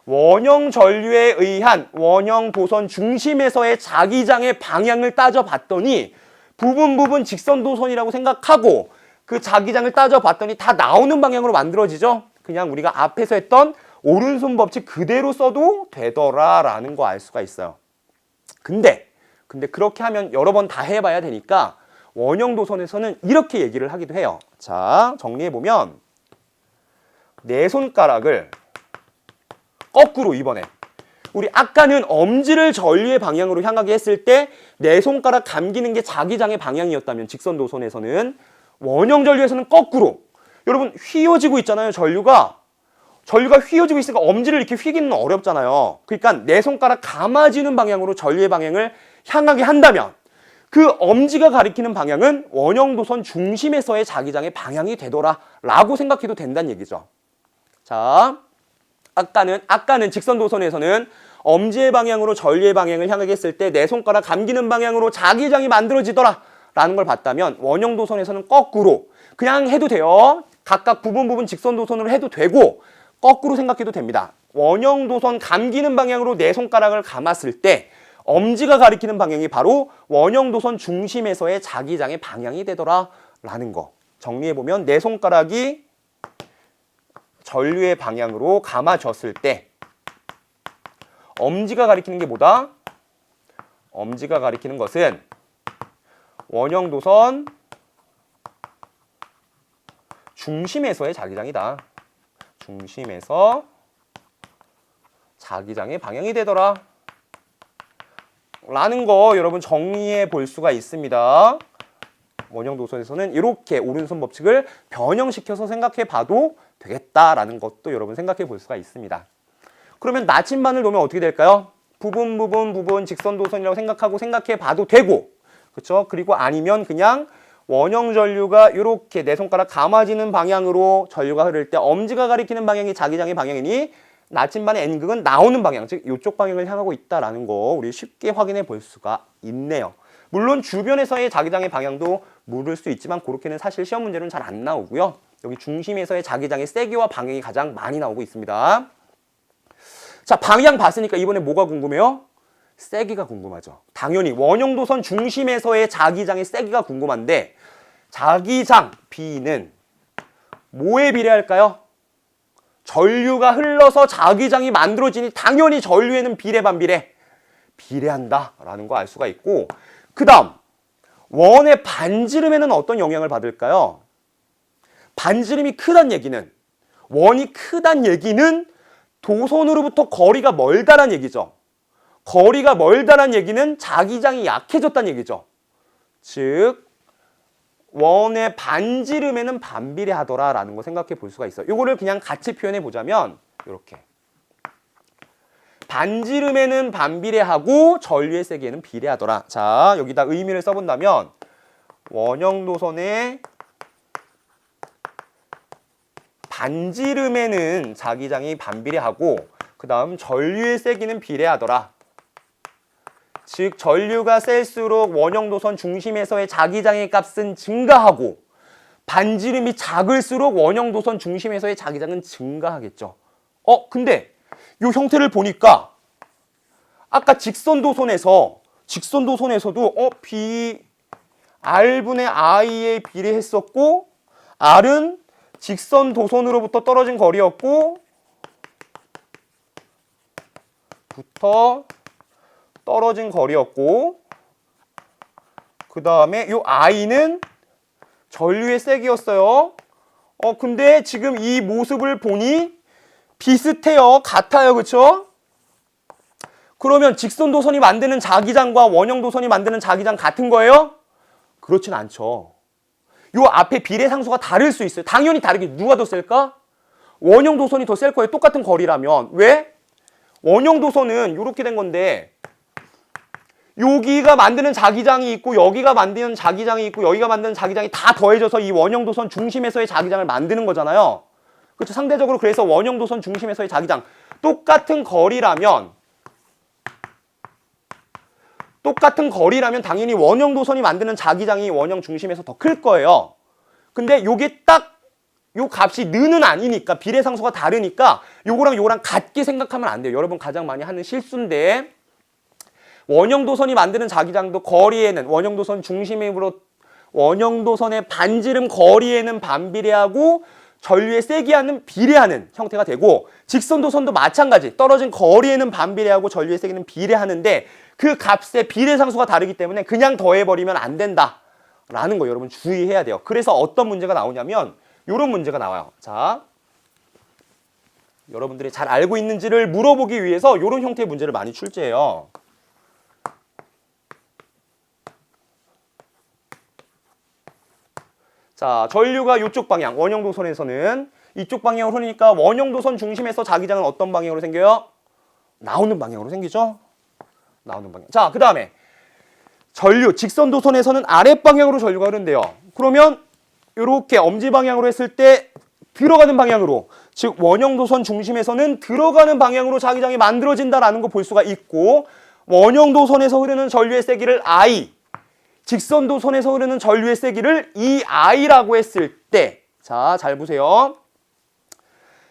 [SPEAKER 1] 원형 전류에 의한 원형 도선 중심에서의 자기장의 방향을 따져봤더니 부분 직선도선이라고 생각하고 그 자기장을 따져봤더니 다 나오는 방향으로 만들어지죠. 그냥 우리가 앞에서 했던 오른손 법칙 그대로 써도 되더라라는 거 알 수가 있어요. 근데 그렇게 하면 여러 번 다 해봐야 되니까 원형 도선에서는 이렇게 얘기를 하기도 해요. 자, 정리해보면 내 손가락을 거꾸로, 이번에 우리 아까는 엄지를 전류의 방향으로 향하게 했을 때 내 손가락 감기는 게 자기장의 방향이었다면 직선도선에서는, 원형 전류에서는 거꾸로, 여러분 휘어지고 있잖아요. 전류가 휘어지고 있으니까 엄지를 이렇게 휘기는 어렵잖아요. 그러니까 내 손가락 감아지는 방향으로 전류의 방향을 향하게 한다면 그 엄지가 가리키는 방향은 원형도선 중심에서의 자기장의 방향이 되더라 라고 생각해도 된다는 얘기죠. 자, 아까는 직선도선에서는 엄지의 방향으로 전류의 방향을 향하게 했을 때 내 손가락 감기는 방향으로 자기장이 만들어지더라 라는 걸 봤다면, 원형도선에서는 거꾸로 그냥 해도 돼요. 각각 부분 직선도선으로 해도 되고 거꾸로 생각해도 됩니다. 원형도선 감기는 방향으로 내 손가락을 감았을 때 엄지가 가리키는 방향이 바로 원형도선 중심에서의 자기장의 방향이 되더라 라는 거. 정리해보면 내 손가락이 전류의 방향으로 감아졌을 때 엄지가 가리키는 게 뭐다? 엄지가 가리키는 것은 원형도선 중심에서의 자기장이다. 중심에서 자기장의 방향이 되더라 라는 거 여러분 정리해 볼 수가 있습니다. 원형도선에서는 이렇게 오른손 법칙을 변형시켜서 생각해 봐도 되겠다라는 것도 여러분 생각해 볼 수가 있습니다. 그러면 나침반을 놓으면 어떻게 될까요? 부분 직선도선이라고 생각하고 생각해 봐도 되고, 그렇죠? 그리고 아니면 그냥 원형 전류가 이렇게 내 손가락 감아지는 방향으로 전류가 흐를 때 엄지가 가리키는 방향이 자기장의 방향이니 나침반의 N극은 나오는 방향, 즉 이쪽 방향을 향하고 있다라는 거 우리 쉽게 확인해 볼 수가 있네요. 물론 주변에서의 자기장의 방향도 물을 수 있지만 그렇게는 사실 시험 문제로는 잘 안 나오고요. 여기 중심에서의 자기장의 세기와 방향이 가장 많이 나오고 있습니다. 자, 방향 봤으니까 이번에 뭐가 궁금해요? 세기가 궁금하죠. 당연히 원형도선 중심에서의 자기장의 세기가 궁금한데 자기장 B는 뭐에 비례할까요? 전류가 흘러서 자기장이 만들어지니 당연히 전류에는 비례 반비례 비례한다라는 거 알 수가 있고, 그 다음 원의 반지름에는 어떤 영향을 받을까요? 반지름이 크단 얘기는, 원이 크단 얘기는 도선으로부터 거리가 멀다란 얘기죠. 거리가 멀다란 얘기는 자기장이 약해졌다는 얘기죠. 즉 원의 반지름에는 반비례하더라라는 거 생각해 볼 수가 있어요. 이거를 그냥 같이 표현해 보자면 이렇게 반지름에는 반비례하고 전류의 세기에는 비례하더라. 자, 여기다 의미를 써본다면 원형도선의 반지름에는 자기장이 반비례하고 그 다음 전류의 세기는 비례하더라. 즉 전류가 셀수록 원형도선 중심에서의 자기장의 값은 증가하고 반지름이 작을수록 원형도선 중심에서의 자기장은 증가하겠죠. 근데 이 형태를 보니까 아까 직선도선에서도 B R분의 I에 비례했었고 R은 직선도선으로부터 떨어진 거리였고 떨어진 거리였고 그 다음에 이 I는 전류의 세기였어요. 근데 지금 이 모습을 보니 비슷해요. 같아요. 그쵸? 그러면 직선도선이 만드는 자기장과 원형도선이 만드는 자기장 같은 거예요? 그렇진 않죠. 요 앞에 비례상수가 다를 수 있어요. 당연히 다르게. 누가 더 셀까? 원형도선이 더 셀 거예요. 똑같은 거리라면. 왜? 원형도선은 이렇게 된 건데 여기가 만드는 자기장이 있고 여기가 만드는 자기장이 있고 여기가 만드는 자기장이 다 더해져서 이 원형도선 중심에서의 자기장을 만드는 거잖아요. 그렇죠? 상대적으로 그래서 원형도선 중심에서의 자기장 똑같은 거리라면 당연히 원형도선이 만드는 자기장이 원형 중심에서 더 클 거예요. 근데 요게 딱 요 값이 는은 아니니까 비례상수가 다르니까 요거랑 같게 생각하면 안 돼요. 여러분 가장 많이 하는 실수인데 원형도선이 만드는 자기장도 거리에는 원형도선의 반지름 거리에는 반비례하고 전류의 세기와는 비례하는 형태가 되고 직선도선도 마찬가지 떨어진 거리에는 반비례하고 전류의 세기는 비례하는데 그 값의 비례상수가 다르기 때문에 그냥 더해버리면 안 된다라는 거 여러분 주의해야 돼요. 그래서 어떤 문제가 나오냐면 이런 문제가 나와요. 자, 여러분들이 잘 알고 있는지를 물어보기 위해서 이런 형태의 문제를 많이 출제해요. 자, 전류가 이쪽 방향, 원형도선에서는 이쪽 방향으로 흐르니까 원형도선 중심에서 자기장은 어떤 방향으로 생겨요? 나오는 방향으로 생기죠? 나오는 방향. 자, 그 다음에 전류, 직선도선에서는 아랫방향으로 전류가 흐른대요. 그러면 이렇게 엄지 방향으로 했을 때 들어가는 방향으로, 즉 원형도선 중심에서는 들어가는 방향으로 자기장이 만들어진다라는 거 볼 수가 있고 원형도선에서 흐르는 전류의 세기를 I, 직선도선에서 흐르는 전류의 세기를 EI라고 했을 때, 자, 잘 보세요.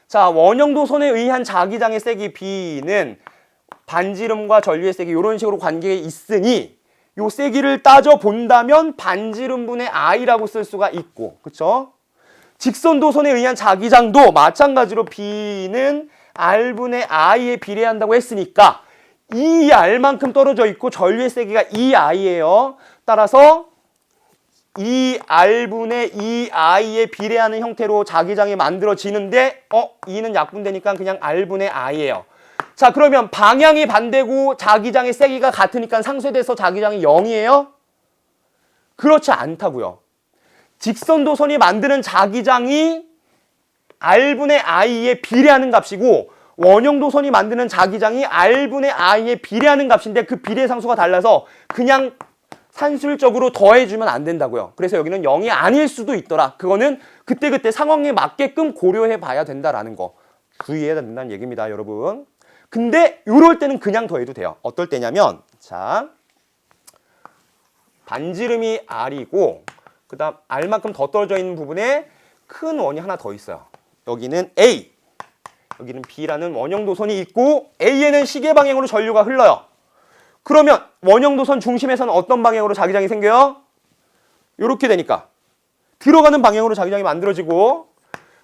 [SPEAKER 1] 자, 원형도선에 의한 자기장의 세기 B는 반지름과 전류의 세기 이런 식으로 관계에 있으니 요 세기를 따져 본다면 반지름분의 I라고 쓸 수가 있고, 그쵸? 직선도선에 의한 자기장도 마찬가지로 B는 R분의 I에 비례한다고 했으니까 이 R만큼 떨어져 있고 전류의 세기가 2I예요. 따라서 2R분의 2I에 비례하는 형태로 자기장이 만들어지는데 2는 약분되니까 그냥 R분의 I예요. 자, 그러면 방향이 반대고 자기장의 세기가 같으니까 상쇄돼서 자기장이 0이에요? 그렇지 않다고요. 직선도선이 만드는 자기장이 R분의 I에 비례하는 값이고 원형도선이 만드는 자기장이 R분의 I에 비례하는 값인데 그 비례상수가 달라서 그냥 산술적으로 더해주면 안 된다고요. 그래서 여기는 0이 아닐 수도 있더라. 그거는 그때그때 상황에 맞게끔 고려해 봐야 된다라는 거 주의해야 된다는 얘기입니다, 여러분. 근데 이럴 때는 그냥 더해도 돼요. 어떨 때냐면 자, 반지름이 R이고 그 다음 R만큼 더 떨어져 있는 부분에 큰 원이 하나 더 있어요. 여기는 A, 여기는 B라는 원형도선이 있고 A에는 시계 방향으로 전류가 흘러요. 그러면 원형도선 중심에서는 어떤 방향으로 자기장이 생겨요? 이렇게 되니까 들어가는 방향으로 자기장이 만들어지고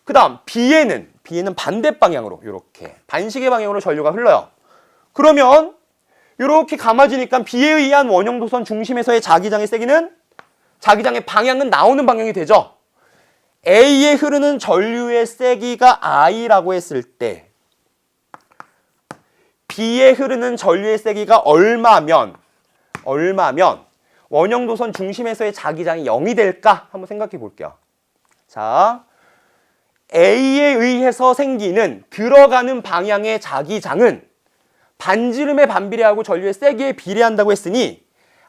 [SPEAKER 1] 그 다음 B에는 반대 방향으로 이렇게 반시계 방향으로 전류가 흘러요. 그러면 이렇게 감아지니까 B에 의한 원형도선 중심에서의 자기장의 세기는 자기장의 방향은 나오는 방향이 되죠. A에 흐르는 전류의 세기가 I라고 했을 때 B에 흐르는 전류의 세기가 얼마면 원형도선 중심에서의 자기장이 0이 될까? 한번 생각해 볼게요. 자, A에 의해서 생기는 들어가는 방향의 자기장은 반지름에 반비례하고 전류의 세기에 비례한다고 했으니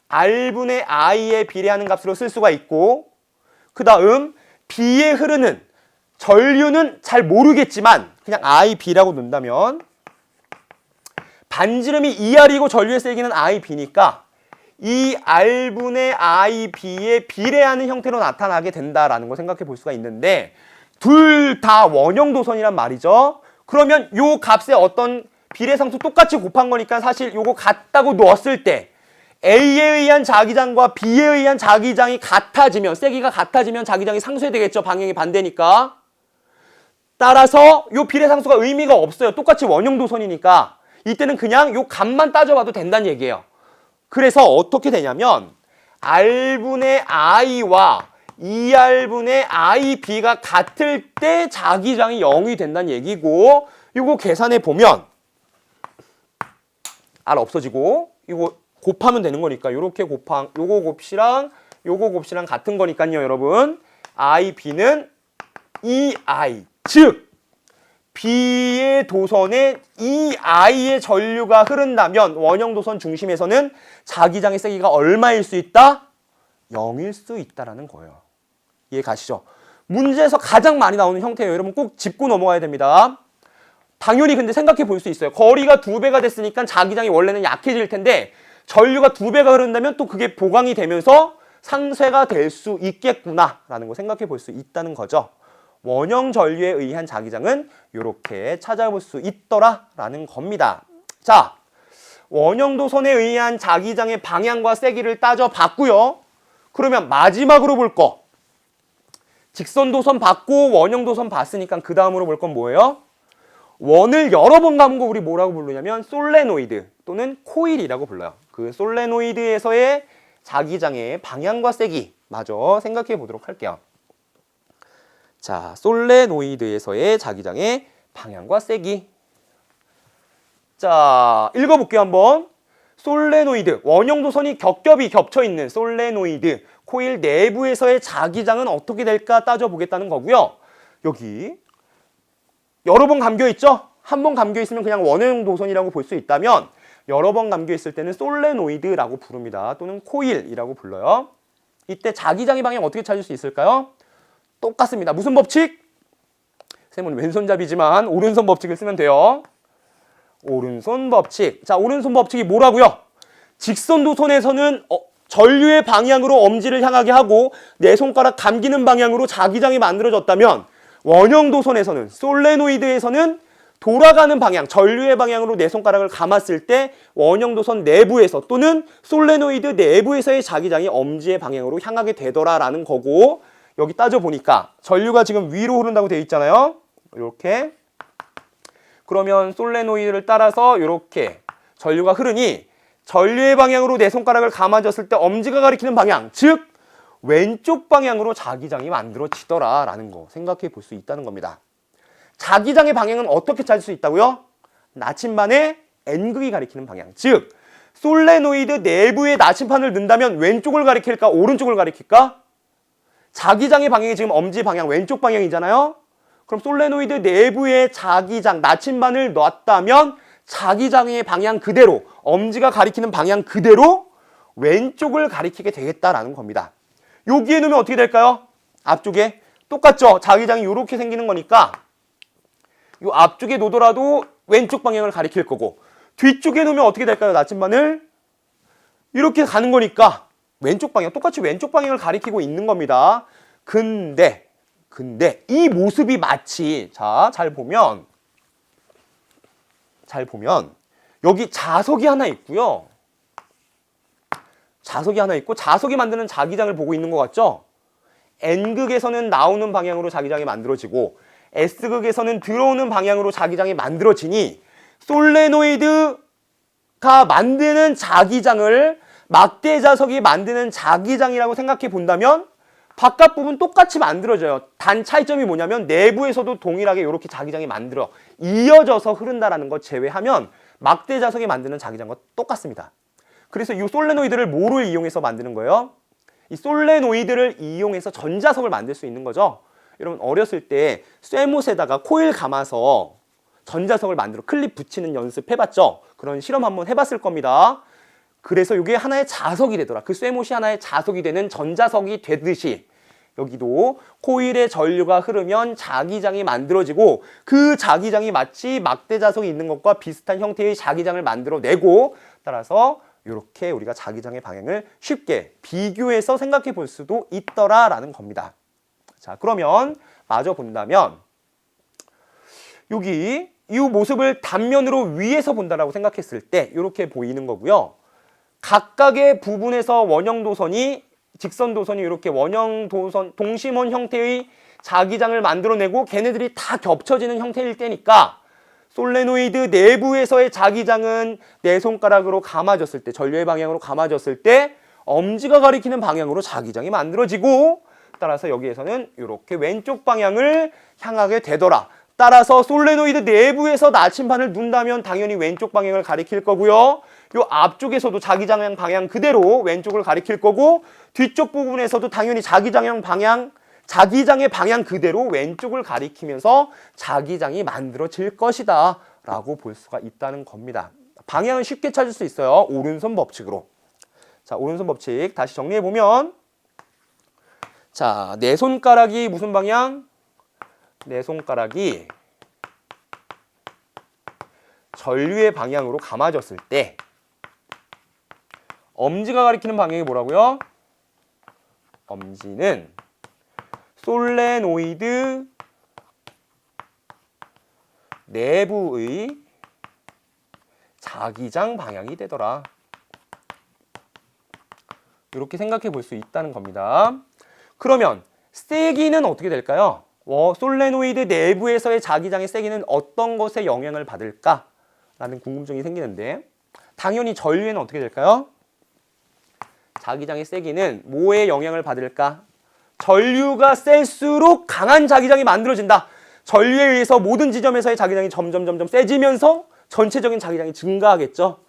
[SPEAKER 1] R분의 I에 비례하는 값으로 쓸 수가 있고 그 다음 B에 흐르는 전류는 잘 모르겠지만 그냥 IB라고 놓는다면 반지름이 2R이고 전류의 세기는 IB니까 이 R분의 IB에 비례하는 형태로 나타나게 된다라는 걸 생각해 볼 수가 있는데 둘 다 원형도선이란 말이죠. 그러면 요 값에 어떤 비례상수 똑같이 곱한 거니까 사실 요거 같다고 넣었을 때 A에 의한 자기장과 B에 의한 자기장이 같아지면 세기가 같아지면 자기장이 상쇄되겠죠. 방향이 반대니까. 따라서 요 비례상수가 의미가 없어요. 똑같이 원형도선이니까. 이때는 그냥 요 값만 따져봐도 된다는 얘기예요. 그래서 어떻게 되냐면 R분의 I와 2R분의 IB가 같을 때 자기장이 0이 된다는 얘기고 이거 계산해 보면 R 없어지고 이거 곱하면 되는 거니까 요렇게 요거 곱시랑 요거 곱시랑 같은 거니까요, 여러분. IB는 2I 즉 B의 도선에 2I의 전류가 흐른다면 원형도선 중심에서는 자기장의 세기가 얼마일 수 있다? 0일 수 있다라는 거예요. 이해 가시죠? 문제에서 가장 많이 나오는 형태예요. 여러분 꼭 짚고 넘어가야 됩니다. 당연히 근데 생각해 볼 수 있어요. 거리가 2배가 됐으니까 자기장이 원래는 약해질 텐데 전류가 2배가 흐른다면 또 그게 보강이 되면서 상쇄가 될 수 있겠구나라는 거 생각해 볼 수 있다는 거죠. 원형 전류에 의한 자기장은 이렇게 찾아볼 수 있더라라는 겁니다. 자, 원형도선에 의한 자기장의 방향과 세기를 따져봤고요. 그러면 마지막으로 볼 거. 직선도선 봤고 원형도선 봤으니까 그 다음으로 볼 건 뭐예요? 원을 여러 번 감은 거 우리 뭐라고 부르냐면 솔레노이드 또는 코일이라고 불러요. 그 솔레노이드에서의 자기장의 방향과 세기 마저 생각해 보도록 할게요. 자, 솔레노이드에서의 자기장의 방향과 세기. 자, 읽어볼게요 한번. 솔레노이드, 원형도선이 겹겹이 겹쳐있는 솔레노이드 코일 내부에서의 자기장은 어떻게 될까 따져보겠다는 거고요. 여기 여러 번 감겨있죠? 한 번 감겨있으면 그냥 원형도선이라고 볼 수 있다면 여러 번 감겨있을 때는 솔레노이드라고 부릅니다. 또는 코일이라고 불러요. 이때 자기장의 방향 어떻게 찾을 수 있을까요? 똑같습니다. 무슨 법칙? 쌤은 왼손잡이지만 오른손 법칙을 쓰면 돼요. 오른손 법칙. 자, 오른손 법칙이 뭐라고요? 직선도선에서는 전류의 방향으로 엄지를 향하게 하고 내 손가락 감기는 방향으로 자기장이 만들어졌다면 원형도선에서는 솔레노이드에서는 돌아가는 방향, 전류의 방향으로 내 손가락을 감았을 때 원형도선 내부에서 또는 솔레노이드 내부에서의 자기장이 엄지의 방향으로 향하게 되더라라는 거고 여기 따져보니까 전류가 지금 위로 흐른다고 되어 있잖아요. 이렇게. 그러면 솔레노이드를 따라서 이렇게 전류가 흐르니 전류의 방향으로 내 손가락을 감아줬을 때 엄지가 가리키는 방향, 즉 왼쪽 방향으로 자기장이 만들어지더라라는 거 생각해 볼 수 있다는 겁니다. 자기장의 방향은 어떻게 찾을 수 있다고요? 나침반의 N극이 가리키는 방향, 즉 솔레노이드 내부에 나침반을 넣는다면 왼쪽을 가리킬까 오른쪽을 가리킬까? 자기장의 방향이 지금 엄지 방향 왼쪽 방향이잖아요. 그럼 솔레노이드 내부에 자기장 나침반을 놨다면 자기장의 방향 그대로 엄지가 가리키는 방향 그대로 왼쪽을 가리키게 되겠다라는 겁니다. 여기에 놓으면 어떻게 될까요? 앞쪽에 똑같죠? 자기장이 이렇게 생기는 거니까 이 앞쪽에 놓더라도 왼쪽 방향을 가리킬 거고 뒤쪽에 놓으면 어떻게 될까요? 나침반을 이렇게 가는 거니까 왼쪽 방향, 똑같이 왼쪽 방향을 가리키고 있는 겁니다. 근데 이 모습이 마치 잘 보면 여기 자석이 하나 있고요. 자석이 하나 있고 자석이 만드는 자기장을 보고 있는 것 같죠? N극에서는 나오는 방향으로 자기장이 만들어지고 S극에서는 들어오는 방향으로 자기장이 만들어지니 솔레노이드가 만드는 자기장을 막대 자석이 만드는 자기장이라고 생각해 본다면 바깥 부분 똑같이 만들어져요. 단 차이점이 뭐냐면 내부에서도 동일하게 이렇게 자기장이 만들어 이어져서 흐른다라는 것 제외하면 막대 자석이 만드는 자기장과 똑같습니다. 그래서 이 솔레노이드를 뭐로 이용해서 만드는 거예요? 이 솔레노이드를 이용해서 전자석을 만들 수 있는 거죠. 여러분 어렸을 때 쇠못에다가 코일 감아서 전자석을 만들어 클립 붙이는 연습 해봤죠? 그런 실험 한번 해봤을 겁니다. 그래서 이게 하나의 자석이 되더라. 그 쇠못이 하나의 자석이 되는 전자석이 되듯이 여기도 코일의 전류가 흐르면 자기장이 만들어지고 그 자기장이 마치 막대 자석이 있는 것과 비슷한 형태의 자기장을 만들어내고 따라서 이렇게 우리가 자기장의 방향을 쉽게 비교해서 생각해 볼 수도 있더라라는 겁니다. 자, 그러면 마저 본다면 여기 이 모습을 단면으로 위에서 본다라고 생각했을 때 이렇게 보이는 거고요. 각각의 부분에서 원형 도선이 직선 도선이 이렇게 원형 도선 동심원 형태의 자기장을 만들어내고 걔네들이 다 겹쳐지는 형태일 때니까 솔레노이드 내부에서의 자기장은 내 손가락으로 감아졌을 때 전류의 방향으로 감아졌을 때 엄지가 가리키는 방향으로 자기장이 만들어지고 따라서 여기에서는 이렇게 왼쪽 방향을 향하게 되더라. 따라서 솔레노이드 내부에서 나침반을 둔다면 당연히 왼쪽 방향을 가리킬 거고요. 요 앞쪽에서도 자기장 방향 그대로 왼쪽을 가리킬 거고 뒤쪽 부분에서도 당연히 자기장의 방향 그대로 왼쪽을 가리키면서 자기장이 만들어질 것이다 라고 볼 수가 있다는 겁니다. 방향은 쉽게 찾을 수 있어요. 오른손 법칙으로. 자, 오른손 법칙 다시 정리해보면 자, 내 손가락이 무슨 방향? 내 손가락이 전류의 방향으로 감아졌을 때 엄지가 가리키는 방향이 뭐라고요? 엄지는 솔레노이드 내부의 자기장 방향이 되더라. 이렇게 생각해 볼 수 있다는 겁니다. 그러면 세기는 어떻게 될까요? 솔레노이드 내부에서의 자기장의 세기는 어떤 것에 영향을 받을까? 라는 궁금증이 생기는데 당연히 전류에는 어떻게 될까요? 자기장의 세기는 뭐에 영향을 받을까? 전류가 셀수록 강한 자기장이 만들어진다. 전류에 의해서 모든 지점에서의 자기장이 점점 세지면서 전체적인 자기장이 증가하겠죠.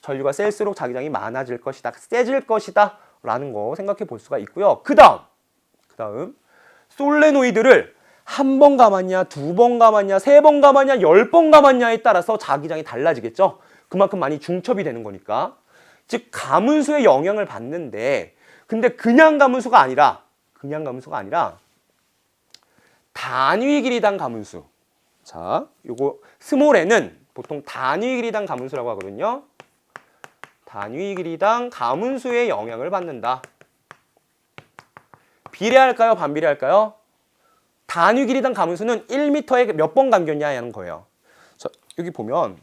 [SPEAKER 1] 전류가 셀수록 자기장이 많아질 것이다. 세질 것이다. 라는 거 생각해 볼 수가 있고요. 그 다음 솔레노이드를 한 번 감았냐, 두 번 감았냐, 세 번 감았냐, 10번 감았냐에 따라서 자기장이 달라지겠죠. 그만큼 많이 중첩이 되는 거니까. 즉 가문수의 영향을 받는데 근데 그냥 가문수가 아니라 단위 길이당 가문수. 자, 요거 스몰 n은 보통 단위 길이당 가문수라고 하거든요. 단위 길이당 가문수의 영향을 받는다. 비례할까요? 반비례할까요? 단위 길이당 가문수는 1m에 몇 번 감겼냐는 거예요. 자, 여기 보면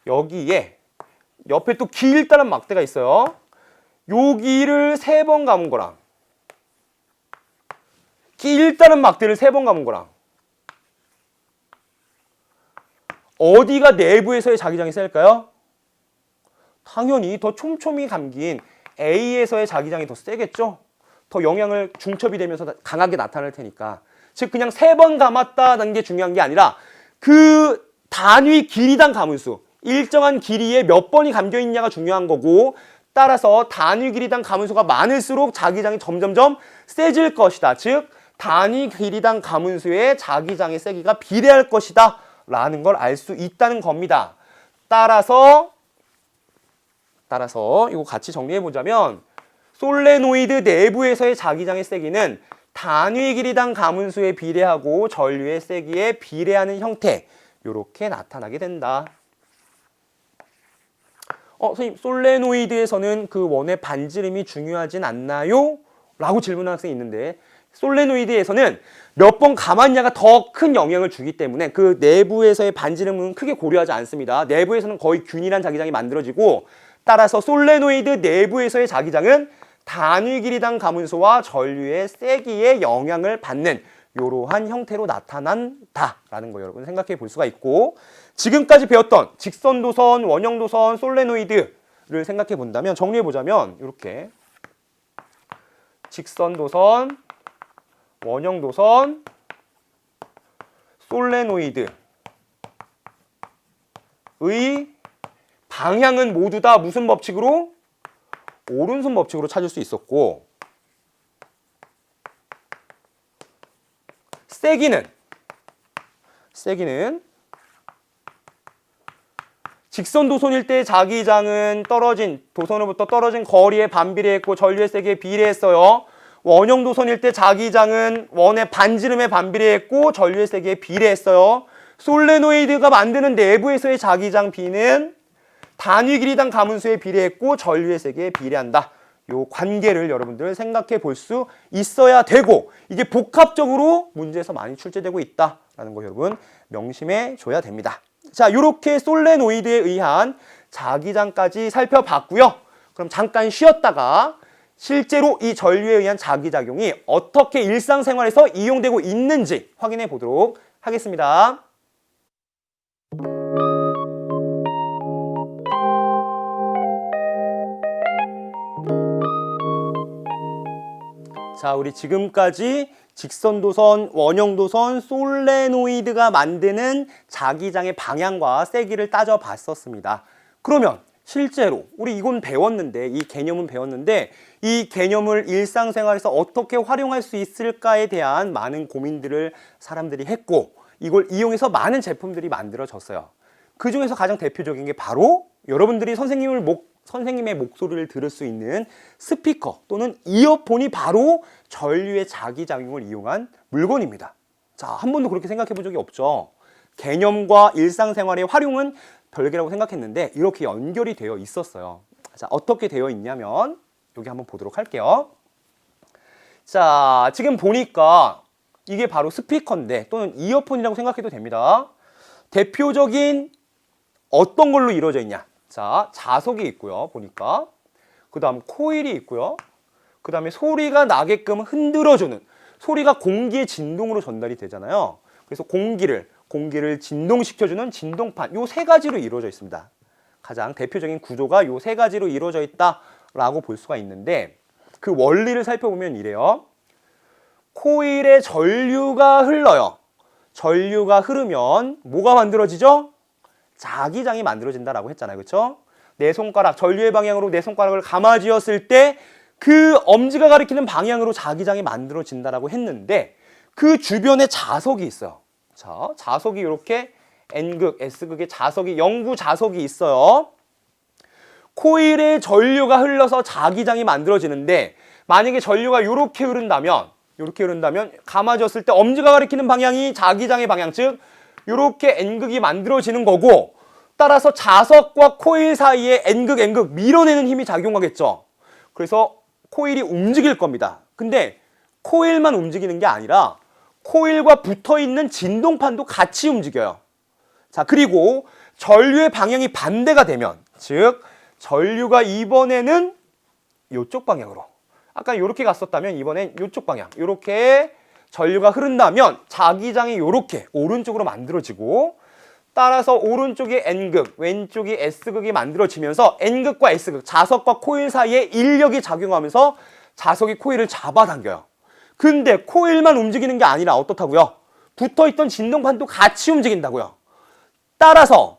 [SPEAKER 1] 여기에 옆에 또 길다란 막대가 있어요. 여기를 3번 감은 거랑 길다란 막대를 3번 감은 거랑 어디가 내부에서의 자기장이 셀까요? 당연히 더 촘촘히 감긴 A에서의 자기장이 더 세겠죠? 더 영향을 중첩이 되면서 강하게 나타날 테니까. 즉 그냥 3번 감았다는 게 중요한 게 아니라 그 단위 길이당 가문수 일정한 길이에 몇 번이 감겨 있냐가 중요한 거고 따라서 단위 길이당 가문수가 많을수록 자기장이 점점점 세질 것이다. 즉 단위 길이당 가문수의 자기장의 세기가 비례할 것이다 라는 걸 알 수 있다는 겁니다. 따라서 따라서 이거 같이 정리해 보자면 솔레노이드 내부에서의 자기장의 세기는 단위 길이당 가문수에 비례하고 전류의 세기에 비례하는 형태 이렇게 나타나게 된다. 선생님 솔레노이드에서는 그 원의 반지름이 중요하진 않나요? 라고 질문하는 학생이 있는데 솔레노이드에서는 몇 번 감았냐가 더 큰 영향을 주기 때문에 그 내부에서의 반지름은 크게 고려하지 않습니다. 내부에서는 거의 균일한 자기장이 만들어지고 따라서 솔레노이드 내부에서의 자기장은 단위 길이당 가문수와 전류의 세기에 영향을 받는 이러한 형태로 나타난다라는 거 여러분 생각해 볼 수가 있고 지금까지 배웠던 직선도선, 원형도선, 솔레노이드를 생각해 본다면 정리해 보자면 이렇게 직선도선, 원형도선, 솔레노이드의 방향은 모두 다 무슨 법칙으로? 오른손 법칙으로 찾을 수 있었고 세기는 직선 도선일 때 자기장은 도선으로부터 떨어진 거리에 반비례했고 전류의 세기에 비례했어요. 원형 도선일 때 자기장은 원의 반지름에 반비례했고 전류의 세기에 비례했어요. 솔레노이드가 만드는 내부에서의 자기장 B는 단위 길이당 가문수에 비례했고 전류의 세기에 비례한다. 요 관계를 여러분들 생각해 볼 수 있어야 되고 이게 복합적으로 문제에서 많이 출제되고 있다라는 거 여러분 명심해 줘야 됩니다. 자, 이렇게 솔레노이드에 의한 자기장까지 살펴봤고요. 그럼 잠깐 쉬었다가 실제로 이 전류에 의한 자기작용이 어떻게 일상생활에서 이용되고 있는지 확인해 보도록 하겠습니다. 자, 우리 지금까지 직선도선, 원형도선, 솔레노이드가 만드는 자기장의 방향과 세기를 따져봤었습니다. 그러면 실제로 우리 이건 배웠는데 이 개념은 배웠는데 이 개념을 일상생활에서 어떻게 활용할 수 있을까에 대한 많은 고민들을 사람들이 했고 이걸 이용해서 많은 제품들이 만들어졌어요. 그 중에서 가장 대표적인 게 바로 여러분들이 선생님의 목소리를 들을 수 있는 스피커 또는 이어폰이 바로 전류의 자기작용을 이용한 물건입니다. 자, 한 번도 그렇게 생각해 본 적이 없죠. 개념과 일상생활의 활용은 별개라고 생각했는데 이렇게 연결이 되어 있었어요. 자, 어떻게 되어 있냐면 여기 한번 보도록 할게요. 자, 지금 보니까 이게 바로 스피커인데 또는 이어폰이라고 생각해도 됩니다. 대표적인 어떤 걸로 이루어져 있냐? 자, 자석이 있고요. 보니까 그 다음 코일이 있고요. 그 다음에 소리가 나게끔 흔들어주는 소리가 공기의 진동으로 전달이 되잖아요. 그래서 공기를 진동시켜주는 진동판 요 세 가지로 이루어져 있습니다. 가장 대표적인 구조가 요 세 가지로 이루어져 있다라고 볼 수가 있는데 그 원리를 살펴보면 이래요. 코일에 전류가 흘러요. 전류가 흐르면 뭐가 만들어지죠? 자기장이 만들어진다라고 했잖아요. 그렇죠? 내 손가락, 전류의 방향으로 내 손가락을 감아쥐었을 때 그 엄지가 가리키는 방향으로 자기장이 만들어진다라고 했는데 그 주변에 자석이 있어요. 자, 자석이 이렇게 N극, S극의 자석이 영구 자석이 있어요. 코일에 전류가 흘러서 자기장이 만들어지는데 만약에 전류가 이렇게 흐른다면 감아졌을 때 엄지가 가리키는 방향이 자기장의 방향, 즉 이렇게 N극이 만들어지는 거고 따라서 자석과 코일 사이에 N극 밀어내는 힘이 작용하겠죠. 그래서 코일이 움직일 겁니다. 근데 코일만 움직이는 게 아니라 코일과 붙어있는 진동판도 같이 움직여요. 자, 그리고 전류의 방향이 반대가 되면 즉 전류가 이번에는 이쪽 방향으로 아까 이렇게 갔었다면 이번엔 이쪽 방향 이렇게 전류가 흐른다면 자기장이 이렇게 오른쪽으로 만들어지고 따라서 오른쪽이 N극, 왼쪽이 S극이 만들어지면서 N극과 S극, 자석과 코일 사이에 인력이 작용하면서 자석이 코일을 잡아당겨요. 근데 코일만 움직이는 게 아니라 어떻다고요? 붙어있던 진동판도 같이 움직인다고요. 따라서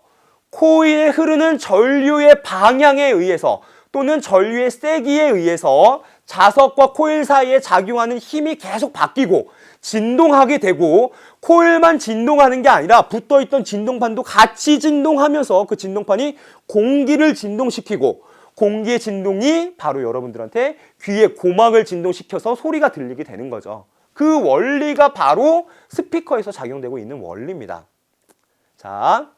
[SPEAKER 1] 코일에 흐르는 전류의 방향에 의해서 또는 전류의 세기에 의해서 자석과 코일 사이에 작용하는 힘이 계속 바뀌고 진동하게 되고 코일만 진동하는 게 아니라 붙어있던 진동판도 같이 진동하면서 그 진동판이 공기를 진동시키고 공기의 진동이 바로 여러분들한테 귀에 고막을 진동시켜서 소리가 들리게 되는 거죠. 그 원리가 바로 스피커에서 작용되고 있는 원리입니다. 자,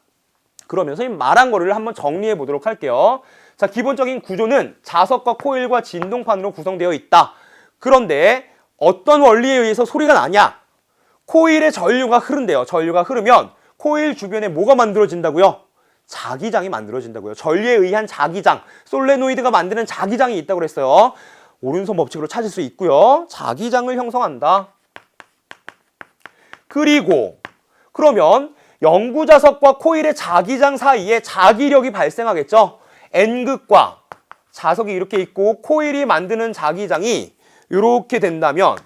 [SPEAKER 1] 그러면 선생님 말한 거를 한번 정리해 보도록 할게요. 자, 기본적인 구조는 자석과 코일과 진동판으로 구성되어 있다. 그런데 어떤 원리에 의해서 소리가 나냐? 코일에 전류가 흐른대요. 전류가 흐르면 코일 주변에 뭐가 만들어진다고요? 자기장이 만들어진다고요. 전류에 의한 자기장, 솔레노이드가 만드는 자기장이 있다고 그랬어요. 오른손 법칙으로 찾을 수 있고요. 자기장을 형성한다. 그리고 그러면 영구자석과 코일의 자기장 사이에 자기력이 발생하겠죠. N극과 자석이 이렇게 있고 코일이 만드는 자기장이 이렇게 된다면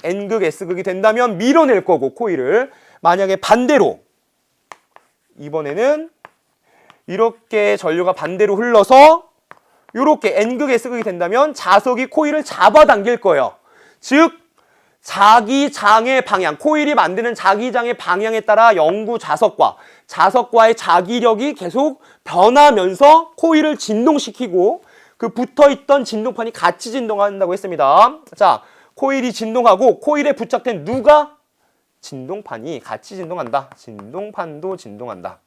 [SPEAKER 1] N극, S극이 된다면 밀어낼 거고 코일을 만약에 반대로 이번에는 이렇게 전류가 반대로 흘러서 이렇게 N극, S극이 된다면 자석이 코일을 잡아당길 거예요. 즉 자기장의 방향, 코일이 만드는 자기장의 방향에 따라 영구자석과 자석과의 자기력이 계속 변하면서 코일을 진동시키고 그 붙어있던 진동판이 같이 진동한다고 했습니다. 자, 코일이 진동하고 코일에 부착된 누가? 진동판이 같이 진동한다. 진동판도 진동한다.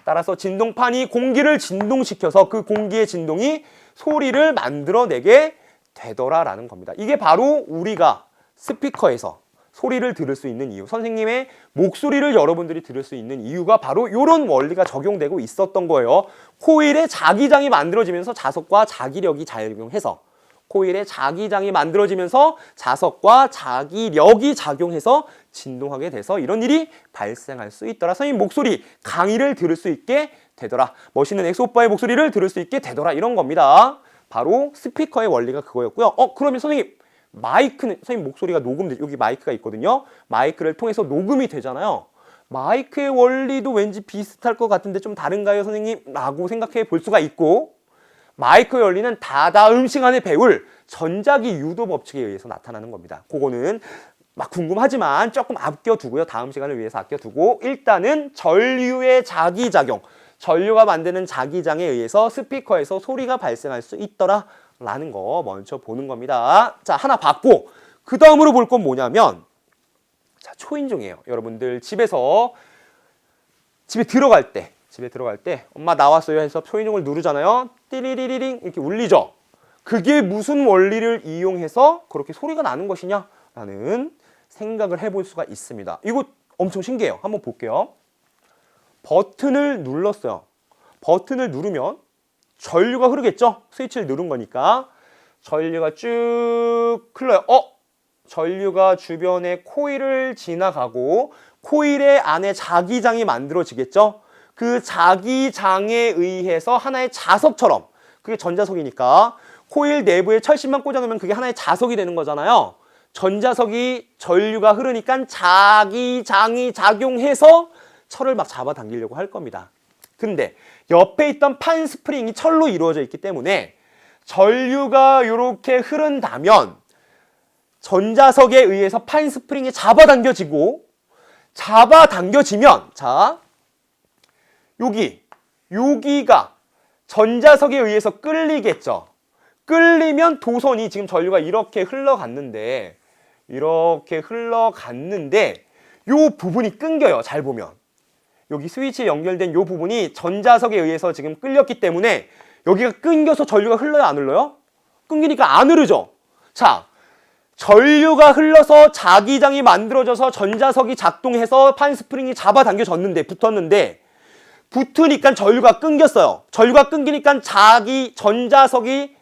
[SPEAKER 1] 따라서 진동판이 공기를 진동시켜서 그 공기의 진동이 소리를 만들어내게 되더라라는 겁니다. 이게 바로 우리가 스피커에서 소리를 들을 수 있는 이유, 선생님의 목소리를 여러분들이 들을 수 있는 이유가 바로 이런 원리가 적용되고 있었던 거예요. 코일의 자기장이 만들어지면서 자석과 자기력이 작용해서 코일의 자기장이 만들어지면서 자석과 자기력이 작용해서 진동하게 돼서 이런 일이 발생할 수 있더라. 선생님 목소리 강의를 들을 수 있게 되더라. 멋있는 엑소 오빠의 목소리를 들을 수 있게 되더라. 이런 겁니다. 바로 스피커의 원리가 그거였고요. 그러면 선생님 마이크는 선생님 목소리가 녹음돼 여기 마이크가 있거든요. 마이크를 통해서 녹음이 되잖아요. 마이크의 원리도 왠지 비슷할 것 같은데 좀 다른가요, 선생님? 라고 생각해 볼 수가 있고 마이크의 원리는 다다음 시간에 배울 전자기 유도 법칙에 의해서 나타나는 겁니다. 그거는 막 궁금하지만 조금 아껴두고요. 다음 시간을 위해서 아껴두고 일단은 전류의 자기작용, 전류가 만드는 자기장에 의해서 스피커에서 소리가 발생할 수 있더라 라는 거 먼저 보는 겁니다. 자, 하나 봤고 그 다음으로 볼 건 뭐냐면 자, 초인종이에요. 여러분들 집에 들어갈 때 엄마 나왔어요 해서 초인종을 누르잖아요. 띠리리리링 이렇게 울리죠. 그게 무슨 원리를 이용해서 그렇게 소리가 나는 것이냐 라는 생각을 해볼 수가 있습니다. 이거 엄청 신기해요. 한번 볼게요. 버튼을 눌렀어요. 버튼을 누르면 전류가 흐르겠죠? 스위치를 누른 거니까 전류가 쭉 흘러요. 전류가 주변에 코일을 지나가고 코일의 안에 자기장이 만들어지겠죠? 그 자기장에 의해서 하나의 자석처럼, 그게 전자석이니까 코일 내부에 철심만 꽂아놓으면 그게 하나의 자석이 되는 거잖아요. 전자석이 전류가 흐르니까 자기장이 작용해서 철을 막 잡아당기려고 할 겁니다. 근데 옆에 있던 판 스프링이 철로 이루어져 있기 때문에 전류가 이렇게 흐른다면 전자석에 의해서 판 스프링이 잡아당겨지면 자, 여기가 전자석에 의해서 끌리겠죠. 끌리면 도선이 지금 전류가 이렇게 흘러갔는데 요 부분이 끊겨요. 잘 보면 여기 스위치에 연결된 요 부분이 전자석에 의해서 지금 끌렸기 때문에 여기가 끊겨서 전류가 흘러요, 안 흘러요? 끊기니까 안 흐르죠. 자, 전류가 흘러서 자기장이 만들어져서 전자석이 작동해서 판 스프링이 잡아당겨졌는데 붙으니까 전류가 끊겼어요. 전류가 끊기니까 전자석이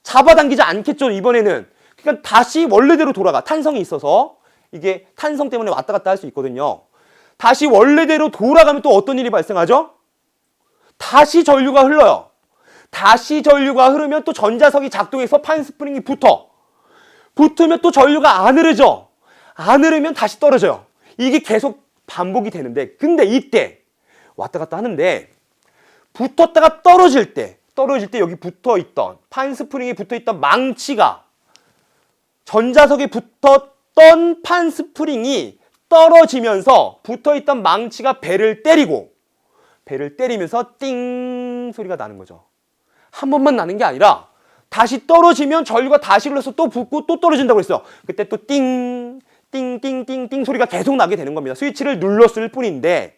[SPEAKER 1] 잡아당기지 않겠죠, 이번에는. 그러니까 다시 원래대로 돌아가. 탄성이 있어서 이게 탄성 때문에 왔다 갔다 할 수 있거든요. 다시 원래대로 돌아가면 또 어떤 일이 발생하죠? 다시 전류가 흘러요. 다시 전류가 흐르면 또 전자석이 작동해서 판 스프링이 붙으면 또 전류가 안 흐르죠. 안 흐르면 다시 떨어져요. 이게 계속 반복이 되는데 근데 이때 왔다 갔다 하는데 붙었다가 떨어질 때 여기 붙어있던 판 스프링이 붙어있던 망치가 전자석에 붙었던 판 스프링이 떨어지면서 붙어있던 망치가 배를 때리면서 띵 소리가 나는 거죠.
[SPEAKER 2] 한 번만 나는 게 아니라 다시 떨어지면 전류가 다시 흘러서 또 붙고 또 떨어진다고 했어요. 그때 또 띵, 띵, 띵, 띵, 띵 소리가 계속 나게 되는 겁니다. 스위치를 눌렀을 뿐인데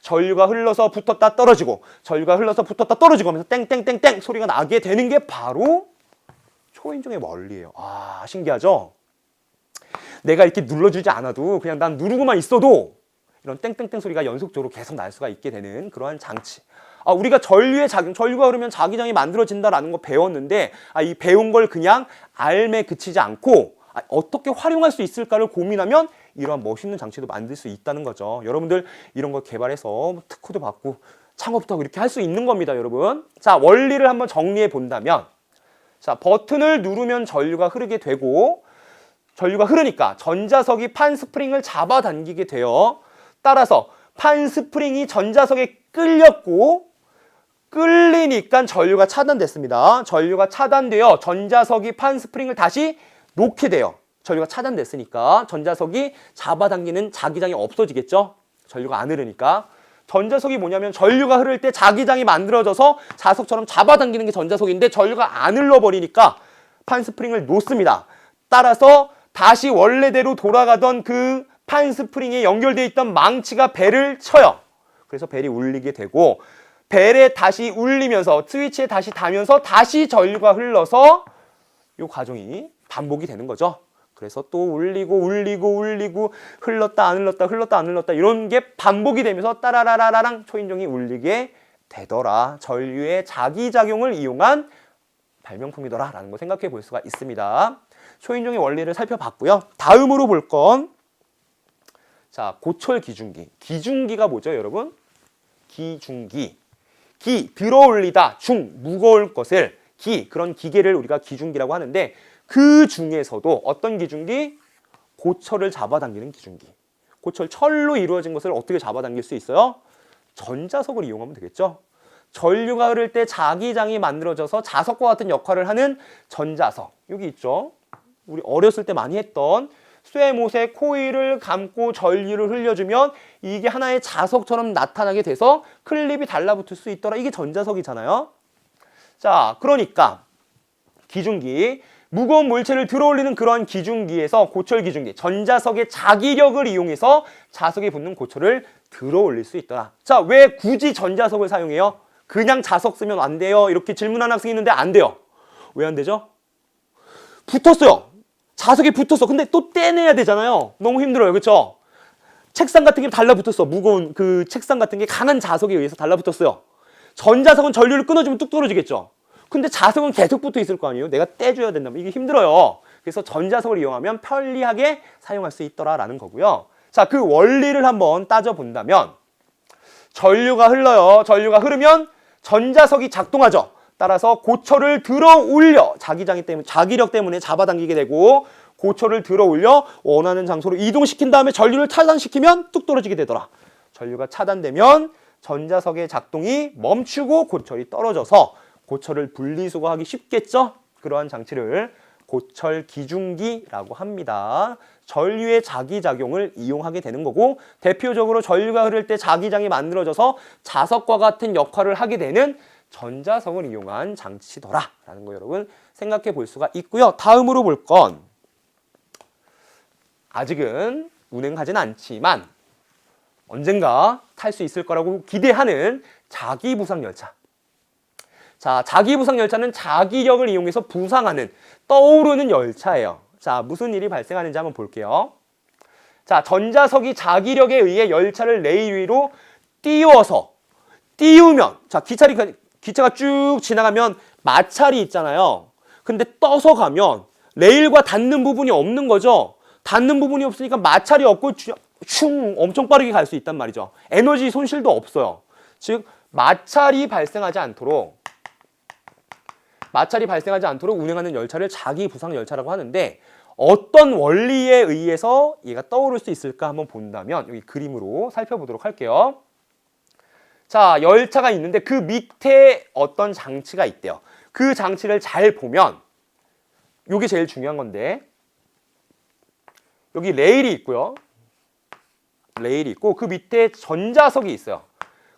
[SPEAKER 2] 전류가 흘러서 붙었다 떨어지고 전류가 흘러서 붙었다 떨어지고 하면서 땡땡땡땡 소리가 나게 되는 게 바로 초인종의 원리예요. 아, 신기하죠? 내가 이렇게 눌러주지 않아도 그냥 난 누르고만 있어도 이런 땡땡땡 소리가 연속적으로 계속 날 수가 있게 되는 그러한 장치. 우리가 전류의 작용, 전류가 흐르면 자기장이 만들어진다라는 거 배웠는데 이 배운 걸 그냥 알매 그치지 않고 어떻게 활용할 수 있을까를 고민하면 이러한 멋있는 장치도 만들 수 있다는 거죠. 여러분들 이런 거 개발해서 특허도 받고 창업도 하고 이렇게 할 수 있는 겁니다, 여러분. 자, 원리를 한번 정리해 본다면, 자, 버튼을 누르면 전류가 흐르게 되고 전류가 흐르니까 전자석이 판 스프링을 잡아당기게 돼요. 따라서 판 스프링이 전자석에 끌렸고 끌리니까 전류가 차단됐습니다. 전류가 차단되어 전자석이 판 스프링을 다시 놓게 돼요. 전류가 차단됐으니까 전자석이 잡아당기는 자기장이 없어지겠죠. 전류가 안 흐르니까. 전자석이 뭐냐면 전류가 흐를 때 자기장이 만들어져서 자석처럼 잡아당기는 게 전자석인데 전류가 안 흘러버리니까 판 스프링을 놓습니다. 따라서 다시 원래대로 돌아가던 그 판 스프링에 연결되어 있던 망치가 벨을 쳐요. 그래서 벨이 울리게 되고 벨에 다시 울리면서 스위치에 다시 닿으면서 다시 전류가 흘러서 이 과정이 반복이 되는 거죠. 그래서 또 울리고 울리고 울리고 흘렀다 안 흘렀다 흘렀다 안 흘렀다 이런 게 반복이 되면서 따라라라랑 초인종이 울리게 되더라. 전류의 자기작용을 이용한 발명품이더라 라는 거 생각해 볼 수가 있습니다. 초인종의 원리를 살펴봤고요. 다음으로 볼 건 자, 고철 기중기. 기중기가 뭐죠, 여러분? 기중기. 기, 들어올리다. 중, 무거울 것을. 기, 그런 기계를 우리가 기중기라고 하는데 그 중에서도 어떤 기중기? 고철을 잡아당기는 기중기. 고철, 철로 이루어진 것을 어떻게 잡아당길 수 있어요? 전자석을 이용하면 되겠죠. 전류가 흐를 때 자기장이 만들어져서 자석과 같은 역할을 하는 전자석. 여기 있죠. 우리 어렸을 때 많이 했던 쇠못에 코일을 감고 전류를 흘려주면 이게 하나의 자석처럼 나타나게 돼서 클립이 달라붙을 수 있더라. 이게 전자석이잖아요. 자, 그러니까 기중기, 무거운 물체를 들어올리는 그런 기중기에서 고철 기중기, 전자석의 자기력을 이용해서 자석에 붙는 고철을 들어올릴 수 있더라. 자, 왜 굳이 전자석을 사용해요? 그냥 자석 쓰면 안 돼요. 이렇게 질문하는 학생이 있는데 안 돼요. 왜 안 되죠? 붙었어요. 자석에 붙었어. 근데 또 떼내야 되잖아요. 너무 힘들어요. 그렇죠? 책상 같은 게 달라붙었어. 무거운 그 책상 같은 게 강한 자석에 의해서 달라붙었어요. 전자석은 전류를 끊어주면 뚝 떨어지겠죠. 근데 자석은 계속 붙어 있을 거 아니에요. 내가 떼줘야 된다면 이게 힘들어요. 그래서 전자석을 이용하면 편리하게 사용할 수 있더라라는 거고요. 자, 그 원리를 한번 따져본다면 전류가 흘러요. 전류가 흐르면 전자석이 작동하죠. 따라서 고철을 들어 올려 자기력 때문에 잡아당기게 되고 고철을 들어 올려 원하는 장소로 이동시킨 다음에 전류를 차단시키면 뚝 떨어지게 되더라. 전류가 차단되면 전자석의 작동이 멈추고 고철이 떨어져서 고철을 분리수거하기 쉽겠죠? 그러한 장치를 고철 기중기라고 합니다. 전류의 자기작용을 이용하게 되는 거고 대표적으로 전류가 흐를 때 자기장이 만들어져서 자석과 같은 역할을 하게 되는 전자석을 이용한 장치더라 라는 거 여러분 생각해 볼 수가 있고요. 다음으로 볼 건 아직은 운행하진 않지만 언젠가 탈 수 있을 거라고 기대하는 자기부상 열차. 자, 자기부상 열차는 자기력을 이용해서 부상하는 떠오르는 열차예요. 자, 무슨 일이 발생하는지 한번 볼게요. 자, 전자석이 자기력에 의해 열차를 레일 위로 띄우면 자, 기차가 쭉 지나가면 마찰이 있잖아요. 근데 떠서 가면 레일과 닿는 부분이 없는 거죠. 닿는 부분이 없으니까 마찰이 없고 엄청 빠르게 갈 수 있단 말이죠. 에너지 손실도 없어요. 즉 마찰이 발생하지 않도록 운행하는 열차를 자기부상 열차라고 하는데 어떤 원리에 의해서 얘가 떠오를 수 있을까 한번 본다면 여기 그림으로 살펴보도록 할게요. 자, 열차가 있는데 그 밑에 어떤 장치가 있대요. 그 장치를 잘 보면 이게 제일 중요한 건데 여기 레일이 있고요. 레일이 있고 그 밑에 전자석이 있어요.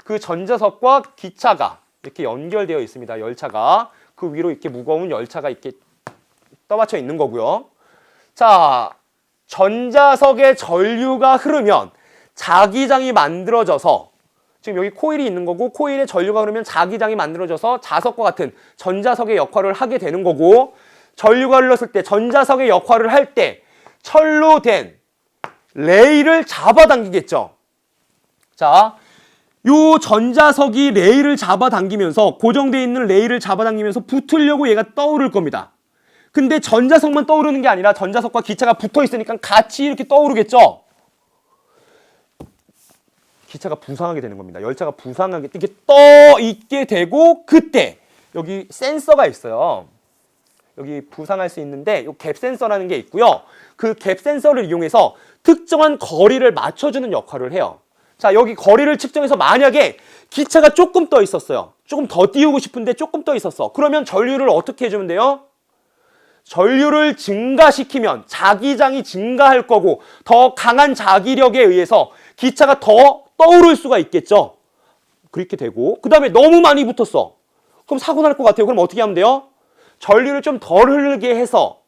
[SPEAKER 2] 그 전자석과 기차가 이렇게 연결되어 있습니다. 열차가. 그 위로 이렇게 무거운 열차가 이렇게 떠받쳐 있는 거고요. 자, 전자석에 전류가 흐르면 자기장이 만들어져서 지금 여기 코일이 있는 거고 코일에 전류가 흐르면 자기장이 만들어져서 자석과 같은 전자석의 역할을 하게 되는 거고 전류가 흘렀을 때 전자석의 역할을 할 때 철로 된 레일을 잡아당기겠죠. 자, 요 전자석이 레일을 잡아당기면서 고정되어 있는 레일을 잡아당기면서 붙으려고 얘가 떠오를 겁니다. 근데 전자석만 떠오르는 게 아니라 전자석과 기차가 붙어 있으니까 같이 이렇게 떠오르겠죠. 기차가 부상하게 되는 겁니다. 열차가 부상하게 이렇게 떠 있게 되고 그때 여기 센서가 있어요. 여기 부상할 수 있는데 이 갭 센서라는 게 있고요. 그 갭 센서를 이용해서 특정한 거리를 맞춰주는 역할을 해요. 자, 여기 거리를 측정해서 만약에 기차가 조금 떠 있었어요. 조금 더 띄우고 싶은데 조금 떠 있었어. 그러면 전류를 어떻게 해주면 돼요? 전류를 증가시키면 자기장이 증가할 거고 더 강한 자기력에 의해서 기차가 더 떠오를 수가 있겠죠. 그렇게 되고 그 다음에 너무 많이 붙었어. 그럼 사고 날 것 같아요. 그럼 어떻게 하면 돼요? 전류를 좀 덜 흐르게 해서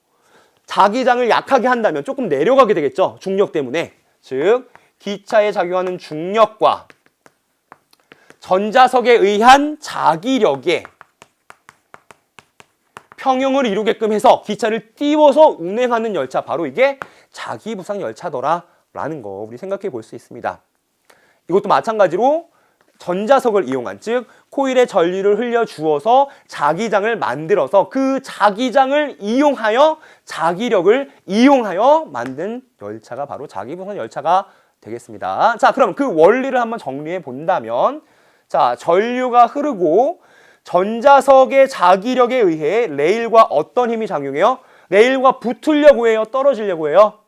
[SPEAKER 2] 자기장을 약하게 한다면 조금 내려가게 되겠죠. 중력 때문에. 즉 기차에 작용하는 중력과 전자석에 의한 자기력에 평형을 이루게끔 해서 기차를 띄워서 운행하는 열차, 바로 이게 자기부상 열차더라라는 거 우리 생각해 볼 수 있습니다. 이것도 마찬가지로 전자석을 이용한, 즉 코일에 전류를 흘려주어서 자기장을 만들어서 그 자기장을 이용하여 자기력을 이용하여 만든 열차가 바로 자기부상 열차가 되겠습니다. 자, 그럼 그 원리를 한번 정리해 본다면, 자, 전류가 흐르고 전자석의 자기력에 의해 레일과 어떤 힘이 작용해요? 레일과 붙으려고 해요? 떨어지려고 해요?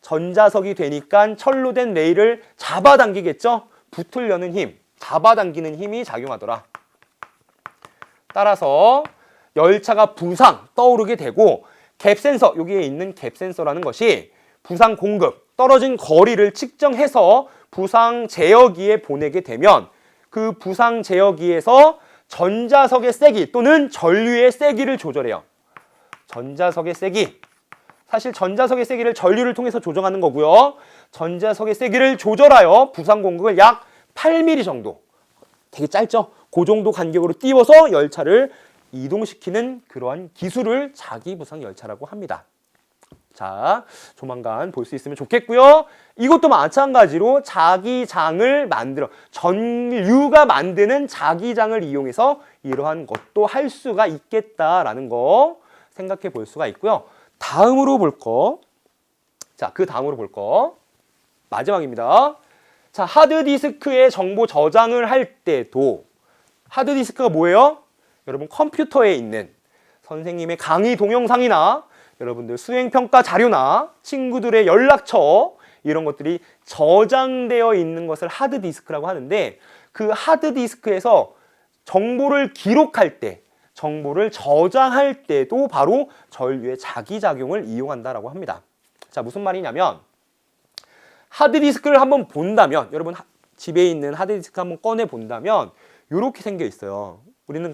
[SPEAKER 2] 전자석이 되니까 철로 된 레일을 잡아당기겠죠? 붙으려는 힘, 잡아당기는 힘이 작용하더라. 따라서 열차가 부상, 떠오르게 되고 갭센서, 여기에 있는 갭센서라는 것이 부상 공급, 떨어진 거리를 측정해서 부상 제어기에 보내게 되면 그 부상 제어기에서 전자석의 세기 또는 전류의 세기를 조절해요. 전자석의 세기. 사실 전자석의 세기를 전류를 통해서 조정하는 거고요. 전자석의 세기를 조절하여 부상 공급을 약 8mm 정도. 되게 짧죠? 그 정도 간격으로 띄워서 열차를 이동시키는 그러한 기술을 자기부상 열차라고 합니다. 자, 조만간 볼 수 있으면 좋겠고요. 이것도 마찬가지로 자기장을 만들어, 전류가 만드는 자기장을 이용해서 이러한 것도 할 수가 있겠다라는 거 생각해 볼 수가 있고요. 다음으로 볼 거, 자, 그 다음으로 볼 거 마지막입니다. 자, 하드디스크에 정보 저장을 할 때도, 하드디스크가 뭐예요? 여러분 컴퓨터에 있는 선생님의 강의 동영상이나 여러분들 수행평가 자료나 친구들의 연락처, 이런 것들이 저장되어 있는 것을 하드디스크라고 하는데, 그 하드디스크에서 정보를 기록할 때, 정보를 저장할 때도 바로 전류의 자기작용을 이용한다라고 합니다. 자, 무슨 말이냐면, 하드디스크를 한번 본다면, 여러분 집에 있는 하드디스크 한번 꺼내 본다면 이렇게 생겨 있어요. 우리는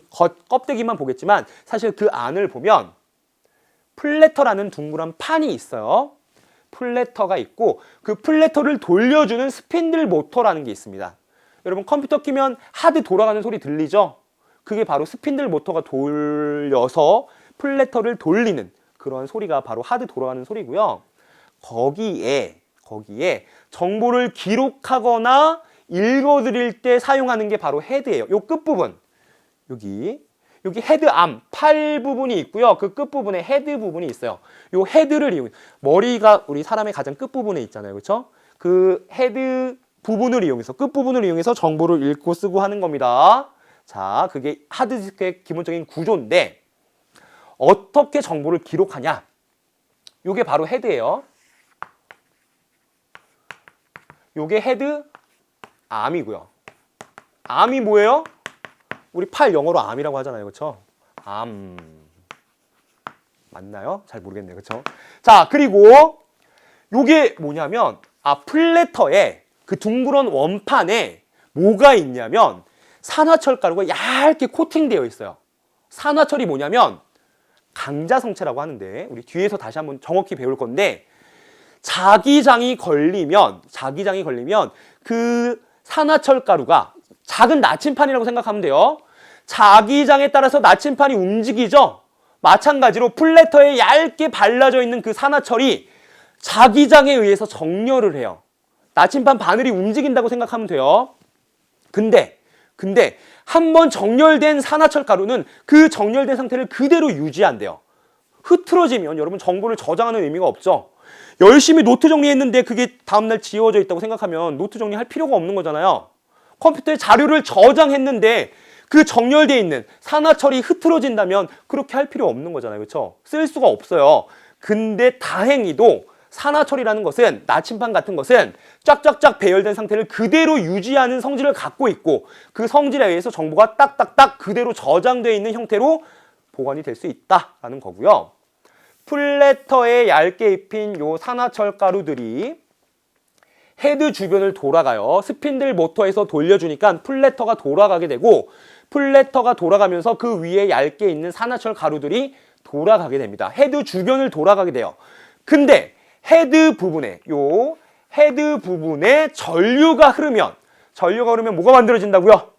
[SPEAKER 2] 껍데기만 보겠지만 사실 그 안을 보면 플래터라는 둥그런 판이 있어요. 플래터가 있고 그 플래터를 돌려주는 스핀들 모터라는 게 있습니다. 여러분 컴퓨터 키면 하드 돌아가는 소리 들리죠? 그게 바로 스핀들 모터가 돌려서 플래터를 돌리는 그런 소리가 바로 하드 돌아가는 소리고요. 거기에 정보를 기록하거나 읽어드릴 때 사용하는 게 바로 헤드예요. 요 끝부분, 여기 헤드암, 팔 부분이 있고요. 그 끝부분에 헤드 부분이 있어요. 요 헤드를 이용해, 머리가 우리 사람의 가장 끝부분에 있잖아요. 그렇죠? 그 헤드 부분을 이용해서, 끝부분을 이용해서 정보를 읽고 쓰고 하는 겁니다. 자, 그게 하드디스크의 기본적인 구조인데 어떻게 정보를 기록하냐? 요게 바로 헤드예요. 요게 헤드 암이고요. 암이 뭐예요? 우리 팔 영어로 암이라고 하잖아요. 그렇죠? 암. 맞나요? 잘 모르겠네요. 그렇죠? 자, 그리고 요게 뭐냐면 플래터에 그 둥그런 원판에 뭐가 있냐면 산화철 가루가 얇게 코팅되어 있어요. 산화철이 뭐냐면 강자성체라고 하는데 우리 뒤에서 다시 한번 정확히 배울 건데 자기장이 걸리면 그 산화철 가루가 작은 나침판이라고 생각하면 돼요. 자기장에 따라서 나침판이 움직이죠. 마찬가지로 플래터에 얇게 발라져 있는 그 산화철이 자기장에 의해서 정렬을 해요. 나침판 바늘이 움직인다고 생각하면 돼요. 근데 한번 정렬된 산화철 가루는 그 정렬된 상태를 그대로 유지한대요. 흐트러지면 여러분 정보를 저장하는 의미가 없죠. 열심히 노트 정리했는데 그게 다음날 지워져 있다고 생각하면 노트 정리할 필요가 없는 거잖아요. 컴퓨터에 자료를 저장했는데 그 정렬되어 있는 산화철이 흐트러진다면 그렇게 할 필요 없는 거잖아요. 그렇죠? 쓸 수가 없어요. 근데 다행히도 산화철이라는 것은 나침판 같은 것은 쫙쫙쫙 배열된 상태를 그대로 유지하는 성질을 갖고 있고 그 성질에 의해서 정보가 딱딱딱 그대로 저장되어 있는 형태로 보관이 될 수 있다라는 거고요. 플래터에 얇게 입힌 요 산화철 가루들이 헤드 주변을 돌아가요. 스핀들 모터에서 돌려주니까 플래터가 돌아가게 되고 플래터가 돌아가면서 그 위에 얇게 있는 산화철 가루들이 돌아가게 됩니다. 헤드 주변을 돌아가게 돼요. 근데 헤드 부분에 전류가 흐르면 뭐가 만들어진다고요?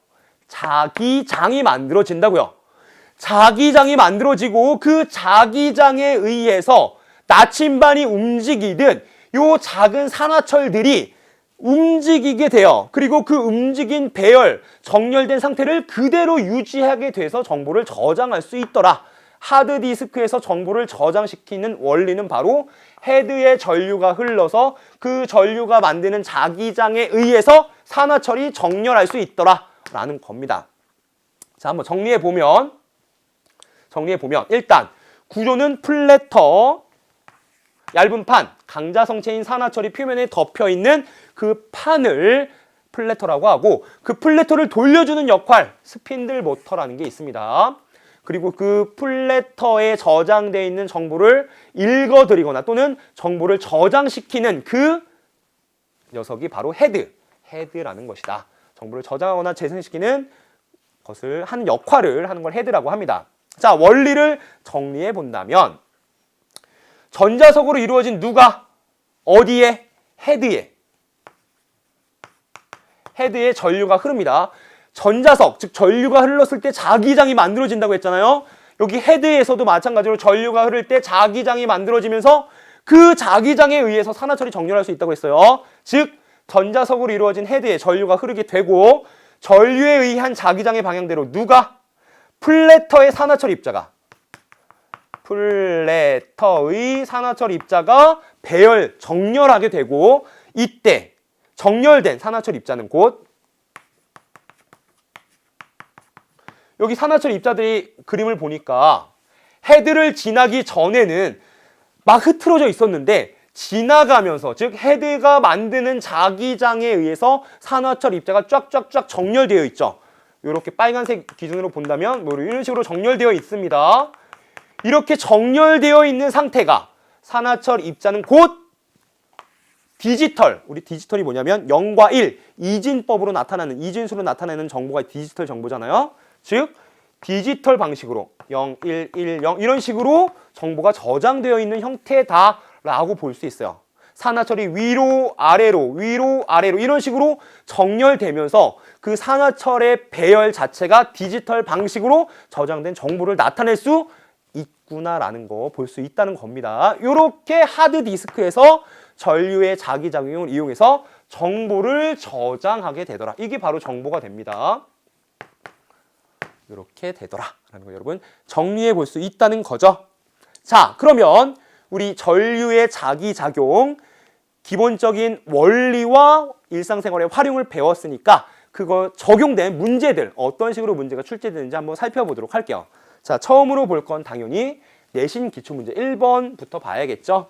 [SPEAKER 2] 자기장이 만들어진다고요. 자기장이 만들어지고 그 자기장에 의해서 나침반이 움직이듯 요 작은 산화철들이 움직이게 돼요. 그리고 그 움직인 배열, 정렬된 상태를 그대로 유지하게 돼서 정보를 저장할 수 있더라. 하드디스크에서 정보를 저장시키는 원리는 바로 헤드에 전류가 흘러서 그 전류가 만드는 자기장에 의해서 산화철이 정렬할 수 있더라 라는 겁니다. 자, 한번 정리해보면 일단 구조는 플래터, 얇은 판, 강자성체인 산화철이 표면에 덮여있는 그 판을 플래터라고 하고 그 플래터를 돌려주는 역할, 스핀들 모터라는 게 있습니다. 그리고 그 플래터에 저장되어 있는 정보를 읽어드리거나 또는 정보를 저장시키는 그 녀석이 바로 헤드라는 것이다. 정보를 저장하거나 재생시키는 것을 하는 역할을 하는 걸 헤드라고 합니다. 자, 원리를 정리해 본다면 전자석으로 이루어진 누가? 어디에? 헤드에 전류가 흐릅니다. 전자석, 즉 전류가 흘렀을 때 자기장이 만들어진다고 했잖아요. 여기 헤드에서도 마찬가지로 전류가 흐를 때 자기장이 만들어지면서 그 자기장에 의해서 산화철이 정렬할 수 있다고 했어요. 즉 전자석으로 이루어진 헤드에 전류가 흐르게 되고 전류에 의한 자기장의 방향대로 누가? 플래터의 산화철 입자가 배열, 정렬하게 되고 이때 정렬된 산화철 입자는 곧 여기 산화철 입자들이 그림을 보니까 헤드를 지나기 전에는 막 흐트러져 있었는데 지나가면서 즉 헤드가 만드는 자기장에 의해서 산화철 입자가 쫙쫙쫙 정렬되어 있죠. 이렇게 빨간색 기준으로 본다면 뭐 이런 식으로 정렬되어 있습니다. 이렇게 정렬되어 있는 상태가 산화철 입자는 곧 디지털, 우리 디지털이 뭐냐면 0과 1, 이진법으로 나타나는, 이진수로 나타내는 정보가 디지털 정보잖아요. 즉 디지털 방식으로 0, 1, 1, 0 이런 식으로 정보가 저장되어 있는 형태다라고 볼 수 있어요. 산화철이 위로 아래로 이런 식으로 정렬되면서 그 산화철의 배열 자체가 디지털 방식으로 저장된 정보를 나타낼 수 있구나라는 거 볼 수 있다는 겁니다. 이렇게 하드디스크에서 전류의 자기작용을 이용해서 정보를 저장하게 되더라. 이게 바로 정보가 됩니다. 이렇게 되더라라는 거 여러분 정리해 볼 수 있다는 거죠. 자, 그러면 우리 전류의 자기작용 기본적인 원리와 일상생활의 활용을 배웠으니까 그거 적용된 문제들 어떤 식으로 문제가 출제되는지 한번 살펴보도록 할게요. 자, 처음으로 볼 건 당연히 내신 기출문제 1번부터 봐야겠죠.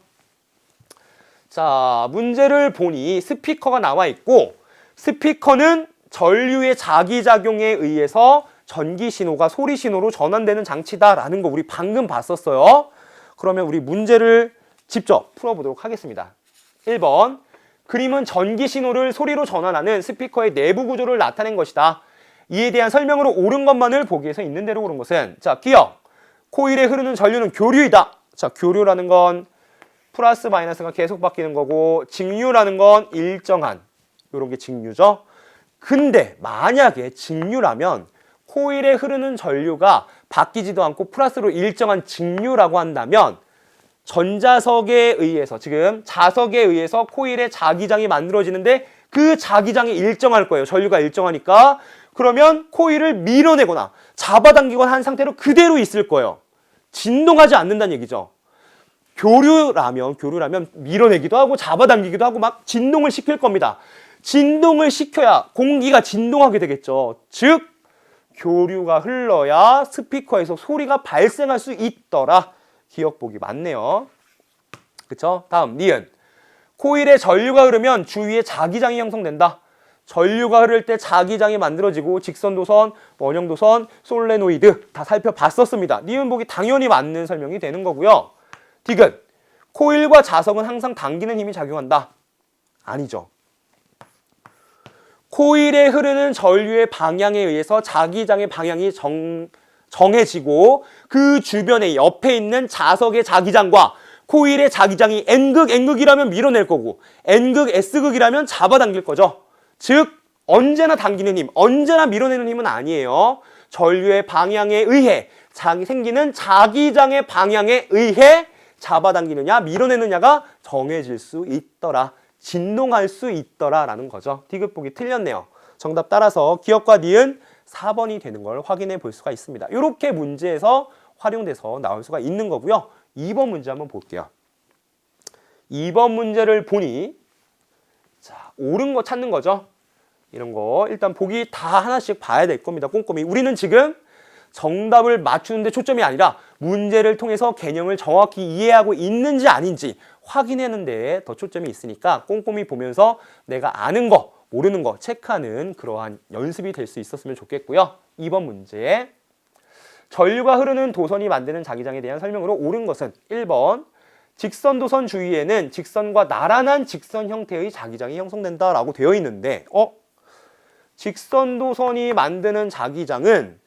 [SPEAKER 2] 자, 문제를 보니 스피커가 나와 있고 스피커는 전류의 자기작용에 의해서 전기 신호가 소리 신호로 전환되는 장치다라는 거 우리 방금 봤었어요. 그러면 우리 문제를 직접 풀어보도록 하겠습니다. 1번, 그림은 전기 신호를 소리로 전환하는 스피커의 내부 구조를 나타낸 것이다. 이에 대한 설명으로 옳은 것만을 보기 위해서 있는 대로 옳은 것은 자, 기억. 코일에 흐르는 전류는 교류이다. 자, 교류라는 건 플러스 마이너스가 계속 바뀌는 거고 직류라는 건 일정한 요런 게 직류죠. 근데 만약에 직류라면 코일에 흐르는 전류가 바뀌지도 않고 플러스로 일정한 직류라고 한다면 전자석에 의해서 지금 자석에 의해서 코일의 자기장이 만들어지는데 그 자기장이 일정할 거예요. 전류가 일정하니까. 그러면 코일을 밀어내거나 잡아당기거나 한 상태로 그대로 있을 거예요. 진동하지 않는다는 얘기죠. 교류라면 밀어내기도 하고 잡아당기기도 하고 막 진동을 시킬 겁니다. 진동을 시켜야 공기가 진동하게 되겠죠. 즉 교류가 흘러야 스피커에서 소리가 발생할 수 있더라. 기억 보기 맞네요. 그쵸? 다음 니은. 코일에 전류가 흐르면 주위에 자기장이 형성된다. 전류가 흐를 때 자기장이 만들어지고 직선도선, 원형도선, 솔레노이드 다 살펴봤었습니다. 니은 보기 당연히 맞는 설명이 되는 거고요. 디귿. 코일과 자석은 항상 당기는 힘이 작용한다. 아니죠. 코일에 흐르는 전류의 방향에 의해서 자기장의 방향이 정해지고 그 주변에 옆에 있는 자석의 자기장과 코일의 자기장이 N극, N극이라면 밀어낼 거고 N극, S극이라면 잡아당길 거죠. 즉 언제나 당기는 힘, 언제나 밀어내는 힘은 아니에요. 전류의 방향에 의해 생기는 자기장의 방향에 의해 잡아당기느냐 밀어내느냐가 정해질 수 있더라. 진동할 수 있더라 라는 거죠. 디귿 보기 틀렸네요. 정답 따라서 기억과 니은 4번이 되는 걸 확인해 볼 수가 있습니다. 이렇게 문제에서 활용돼서 나올 수가 있는 거고요. 2번 문제 한번 볼게요. 2번 문제를 보니 자, 옳은 거 찾는 거죠. 이런 거 일단 보기 다 하나씩 봐야 될 겁니다. 꼼꼼히. 우리는 지금 정답을 맞추는데 초점이 아니라 문제를 통해서 개념을 정확히 이해하고 있는지 아닌지 확인하는 데 더 초점이 있으니까 꼼꼼히 보면서 내가 아는 거, 모르는 거 체크하는 그러한 연습이 될 수 있었으면 좋겠고요. 2번 문제. 전류가 흐르는 도선이 만드는 자기장에 대한 설명으로 옳은 것은 1번. 직선 도선 주위에는 직선과 나란한 직선 형태의 자기장이 형성된다라고 되어 있는데 직선 도선이 만드는 자기장은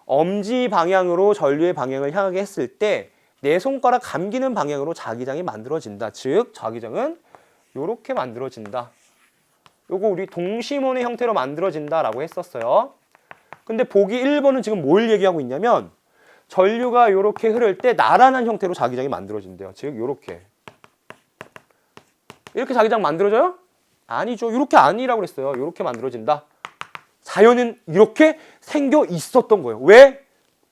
[SPEAKER 2] 엄지 방향으로 전류의 방향을 향하게 했을 때 내 손가락 감기는 방향으로 자기장이 만들어진다. 즉 자기장은 이렇게 만들어진다. 요거 우리 동심원의 형태로 만들어진다라고 했었어요. 근데 보기 1번은 지금 뭘 얘기하고 있냐면 전류가 이렇게 흐를 때 나란한 형태로 자기장이 만들어진대요. 즉 이렇게 자기장 만들어져요? 아니죠. 이렇게 아니라고 그랬어요. 이렇게 만들어진다. 자연은 이렇게 생겨 있었던 거예요. 왜?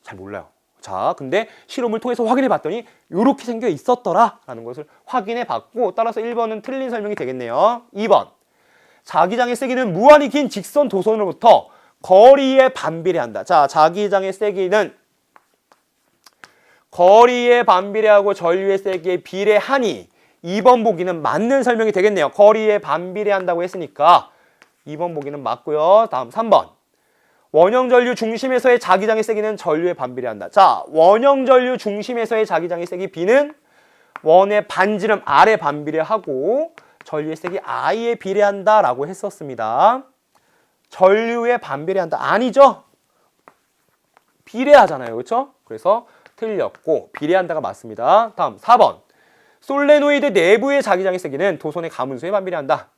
[SPEAKER 2] 잘 몰라요. 자, 근데 실험을 통해서 확인해 봤더니 이렇게 생겨 있었더라 라는 것을 확인해 봤고 따라서 1번은 틀린 설명이 되겠네요. 2번. 자기장의 세기는 무한히 긴 직선 도선으로부터 거리에 반비례한다. 자, 자기장의 세기는 거리에 반비례하고 전류의 세기에 비례하니 2번 보기는 맞는 설명이 되겠네요. 거리에 반비례한다고 했으니까 2번 보기는 맞고요. 다음 3번. 원형전류 중심에서의 자기장의 세기는 전류에 반비례한다. 자, 원형전류 중심에서의 자기장의 세기 B는 원의 반지름 R에 반비례하고 전류의 세기 I에 비례한다라고 했었습니다. 전류에 반비례한다. 아니죠? 비례하잖아요. 그렇죠? 그래서 틀렸고 비례한다가 맞습니다. 다음 4번. 솔레노이드 내부의 자기장의 세기는 도선의 가문수에 반비례한다.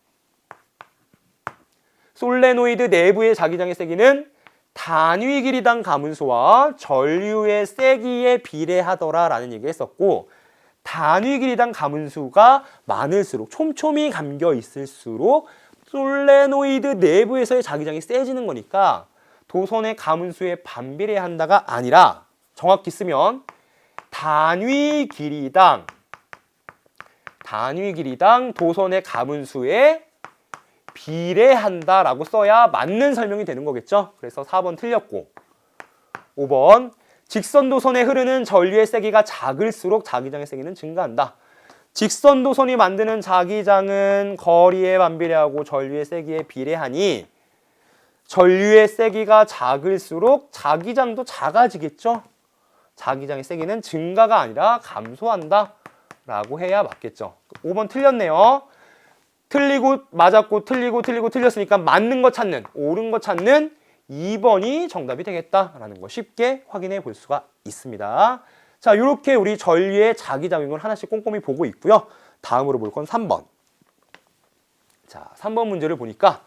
[SPEAKER 2] 솔레노이드 내부의 자기장의 세기는 단위 길이당 가문수와 전류의 세기에 비례하더라 라는 얘기 했었고 단위 길이당 가문수가 많을수록 촘촘히 감겨 있을수록 솔레노이드 내부에서의 자기장이 세지는 거니까 도선의 가문수에 반비례한다가 아니라 정확히 쓰면 단위 길이당 도선의 가문수에 비례한다라고 써야 맞는 설명이 되는 거겠죠. 그래서 4번 틀렸고 5번. 직선도선에 흐르는 전류의 세기가 작을수록 자기장의 세기는 증가한다. 직선도선이 만드는 자기장은 거리에 반비례하고 전류의 세기에 비례하니 전류의 세기가 작을수록 자기장도 작아지겠죠. 자기장의 세기는 증가가 아니라 감소한다 라고 해야 맞겠죠. 5번 틀렸네요. 틀리고 맞았고 틀리고 틀렸으니까 맞는 거 찾는 옳은 거 찾는 2번이 정답이 되겠다라는 거 쉽게 확인해 볼 수가 있습니다. 자, 이렇게 우리 전류의 자기작용을 하나씩 꼼꼼히 보고 있고요. 다음으로 볼 건 3번. 자, 3번 문제를 보니까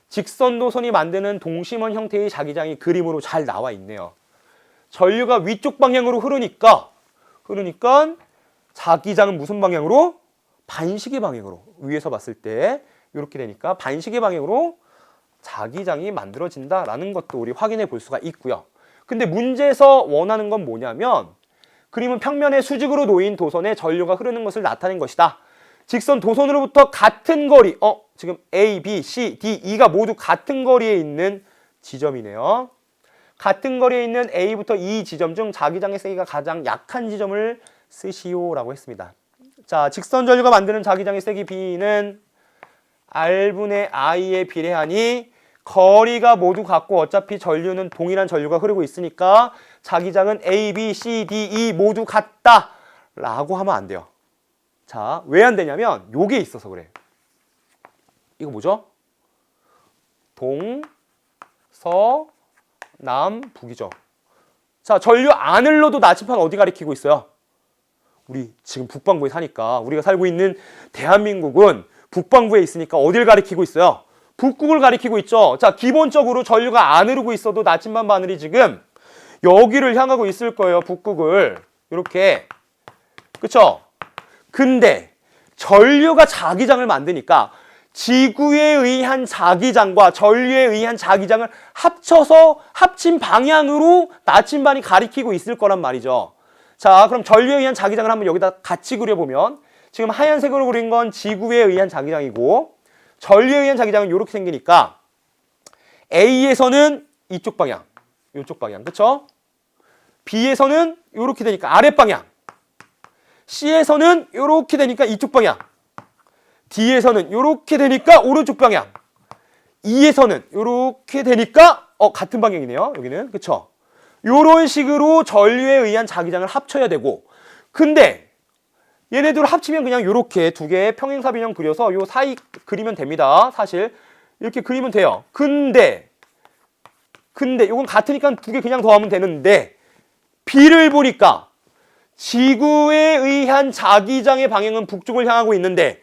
[SPEAKER 2] 직선도선이 만드는 동심원 형태의 자기장이 그림으로 잘 나와 있네요. 전류가 위쪽 방향으로 흐르니까 자기장은 무슨 방향으로? 반시계 방향으로. 위에서 봤을 때 이렇게 되니까 반시계 방향으로 자기장이 만들어진다라는 것도 우리 확인해 볼 수가 있고요. 근데 문제에서 원하는 건 뭐냐면 그림은 평면에 수직으로 놓인 도선에 전류가 흐르는 것을 나타낸 것이다. 직선 도선으로부터 같은 거리, 지금 A, B, C, D, E가 모두 같은 거리에 있는 지점이네요. 같은 거리에 있는 A부터 E 지점 중 자기장의 세기가 가장 약한 지점을 쓰시오라고 했습니다. 자, 직선 전류가 만드는 자기장의 세기 B는 R분의 I에 비례하니 거리가 모두 같고 어차피 전류는 동일한 전류가 흐르고 있으니까 자기장은 A, B, C, D, E 모두 같다 라고 하면 안 돼요. 자, 왜 안 되냐면 요게 있어서 그래. 이거 뭐죠? 동, 서, 남, 북이죠. 자, 전류 안을 넣어도 나침판 어디 가리키고 있어요? 우리 지금 북방부에 사니까 우리가 살고 있는 대한민국은 북방부에 있으니까 어딜 가리키고 있어요? 북극을 가리키고 있죠. 자, 기본적으로 전류가 안 흐르고 있어도 나침반 바늘이 지금 여기를 향하고 있을 거예요. 북극을. 이렇게. 그쵸? 근데 전류가 자기장을 만드니까 지구에 의한 자기장과 전류에 의한 자기장을 합쳐서 합친 방향으로 나침반이 가리키고 있을 거란 말이죠. 자, 그럼 전류에 의한 자기장을 한번 여기다 같이 그려보면 지금 하얀색으로 그린 건 지구에 의한 자기장이고 전류에 의한 자기장은 이렇게 생기니까 A에서는 이쪽 방향, 이쪽 방향, 그쵸? B에서는 이렇게 되니까 아랫방향, C에서는 이렇게 되니까 이쪽 방향, D에서는 이렇게 되니까 오른쪽 방향, E에서는 이렇게 되니까 같은 방향이네요. 여기는, 그쵸? 이런 식으로 전류에 의한 자기장을 합쳐야 되고, 근데 얘네들을 합치면 그냥 이렇게 두 개의 평행사변형 그려서 요 사이 그리면 됩니다. 사실 이렇게 그리면 돼요. 근데 이건 같으니까 두 개 그냥 더하면 되는데 B를 보니까 지구에 의한 자기장의 방향은 북쪽을 향하고 있는데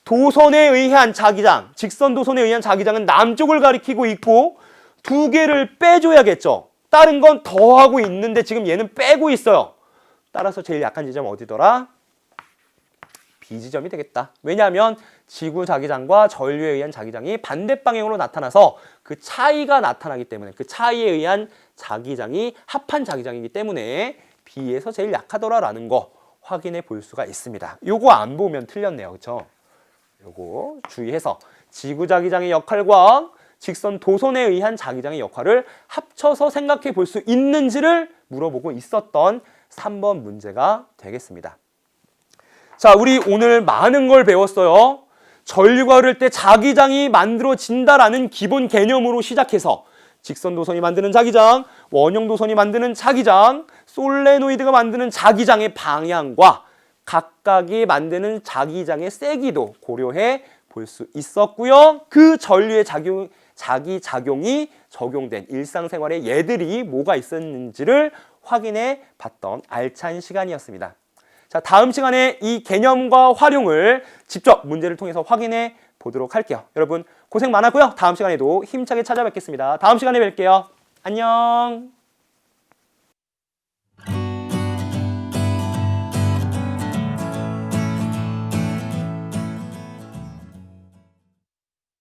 [SPEAKER 2] 도선에 의한 자기장, 직선 도선에 의한 자기장은 남쪽을 가리키고 있고 두 개를 빼줘야겠죠. 다른 건 더하고 있는데 지금 얘는 빼고 있어요. 따라서 제일 약한 지점은 어디더라? B지점이 되겠다. 왜냐하면 지구 자기장과 전류에 의한 자기장이 반대 방향으로 나타나서 그 차이가 나타나기 때문에 그 차이에 의한 자기장이 합한 자기장이기 때문에 B에서 제일 약하더라라는 거 확인해 볼 수가 있습니다. 요거 안 보면 틀렸네요. 그렇죠? 요거 주의해서 지구 자기장의 역할과 직선 도선에 의한 자기장의 역할을 합쳐서 생각해 볼 수 있는지를 물어보고 있었던 3번 문제가 되겠습니다. 자, 우리 오늘 많은 걸 배웠어요. 전류가 흐를 때 자기장이 만들어진다라는 기본 개념으로 시작해서 직선 도선이 만드는 자기장, 원형 도선이 만드는 자기장, 솔레노이드가 만드는 자기장의 방향과 각각이 만드는 자기장의 세기도 고려해 볼 수 있었고요. 그 전류의 자기작용이 적용된 일상생활에 얘들이 뭐가 있었는지를 확인해 봤던 알찬 시간이었습니다. 자, 다음 시간에 이 개념과 활용을 직접 문제를 통해서 확인해 보도록 할게요. 여러분 고생 많았고요. 다음 시간에도 힘차게 찾아뵙겠습니다. 다음 시간에 뵐게요. 안녕.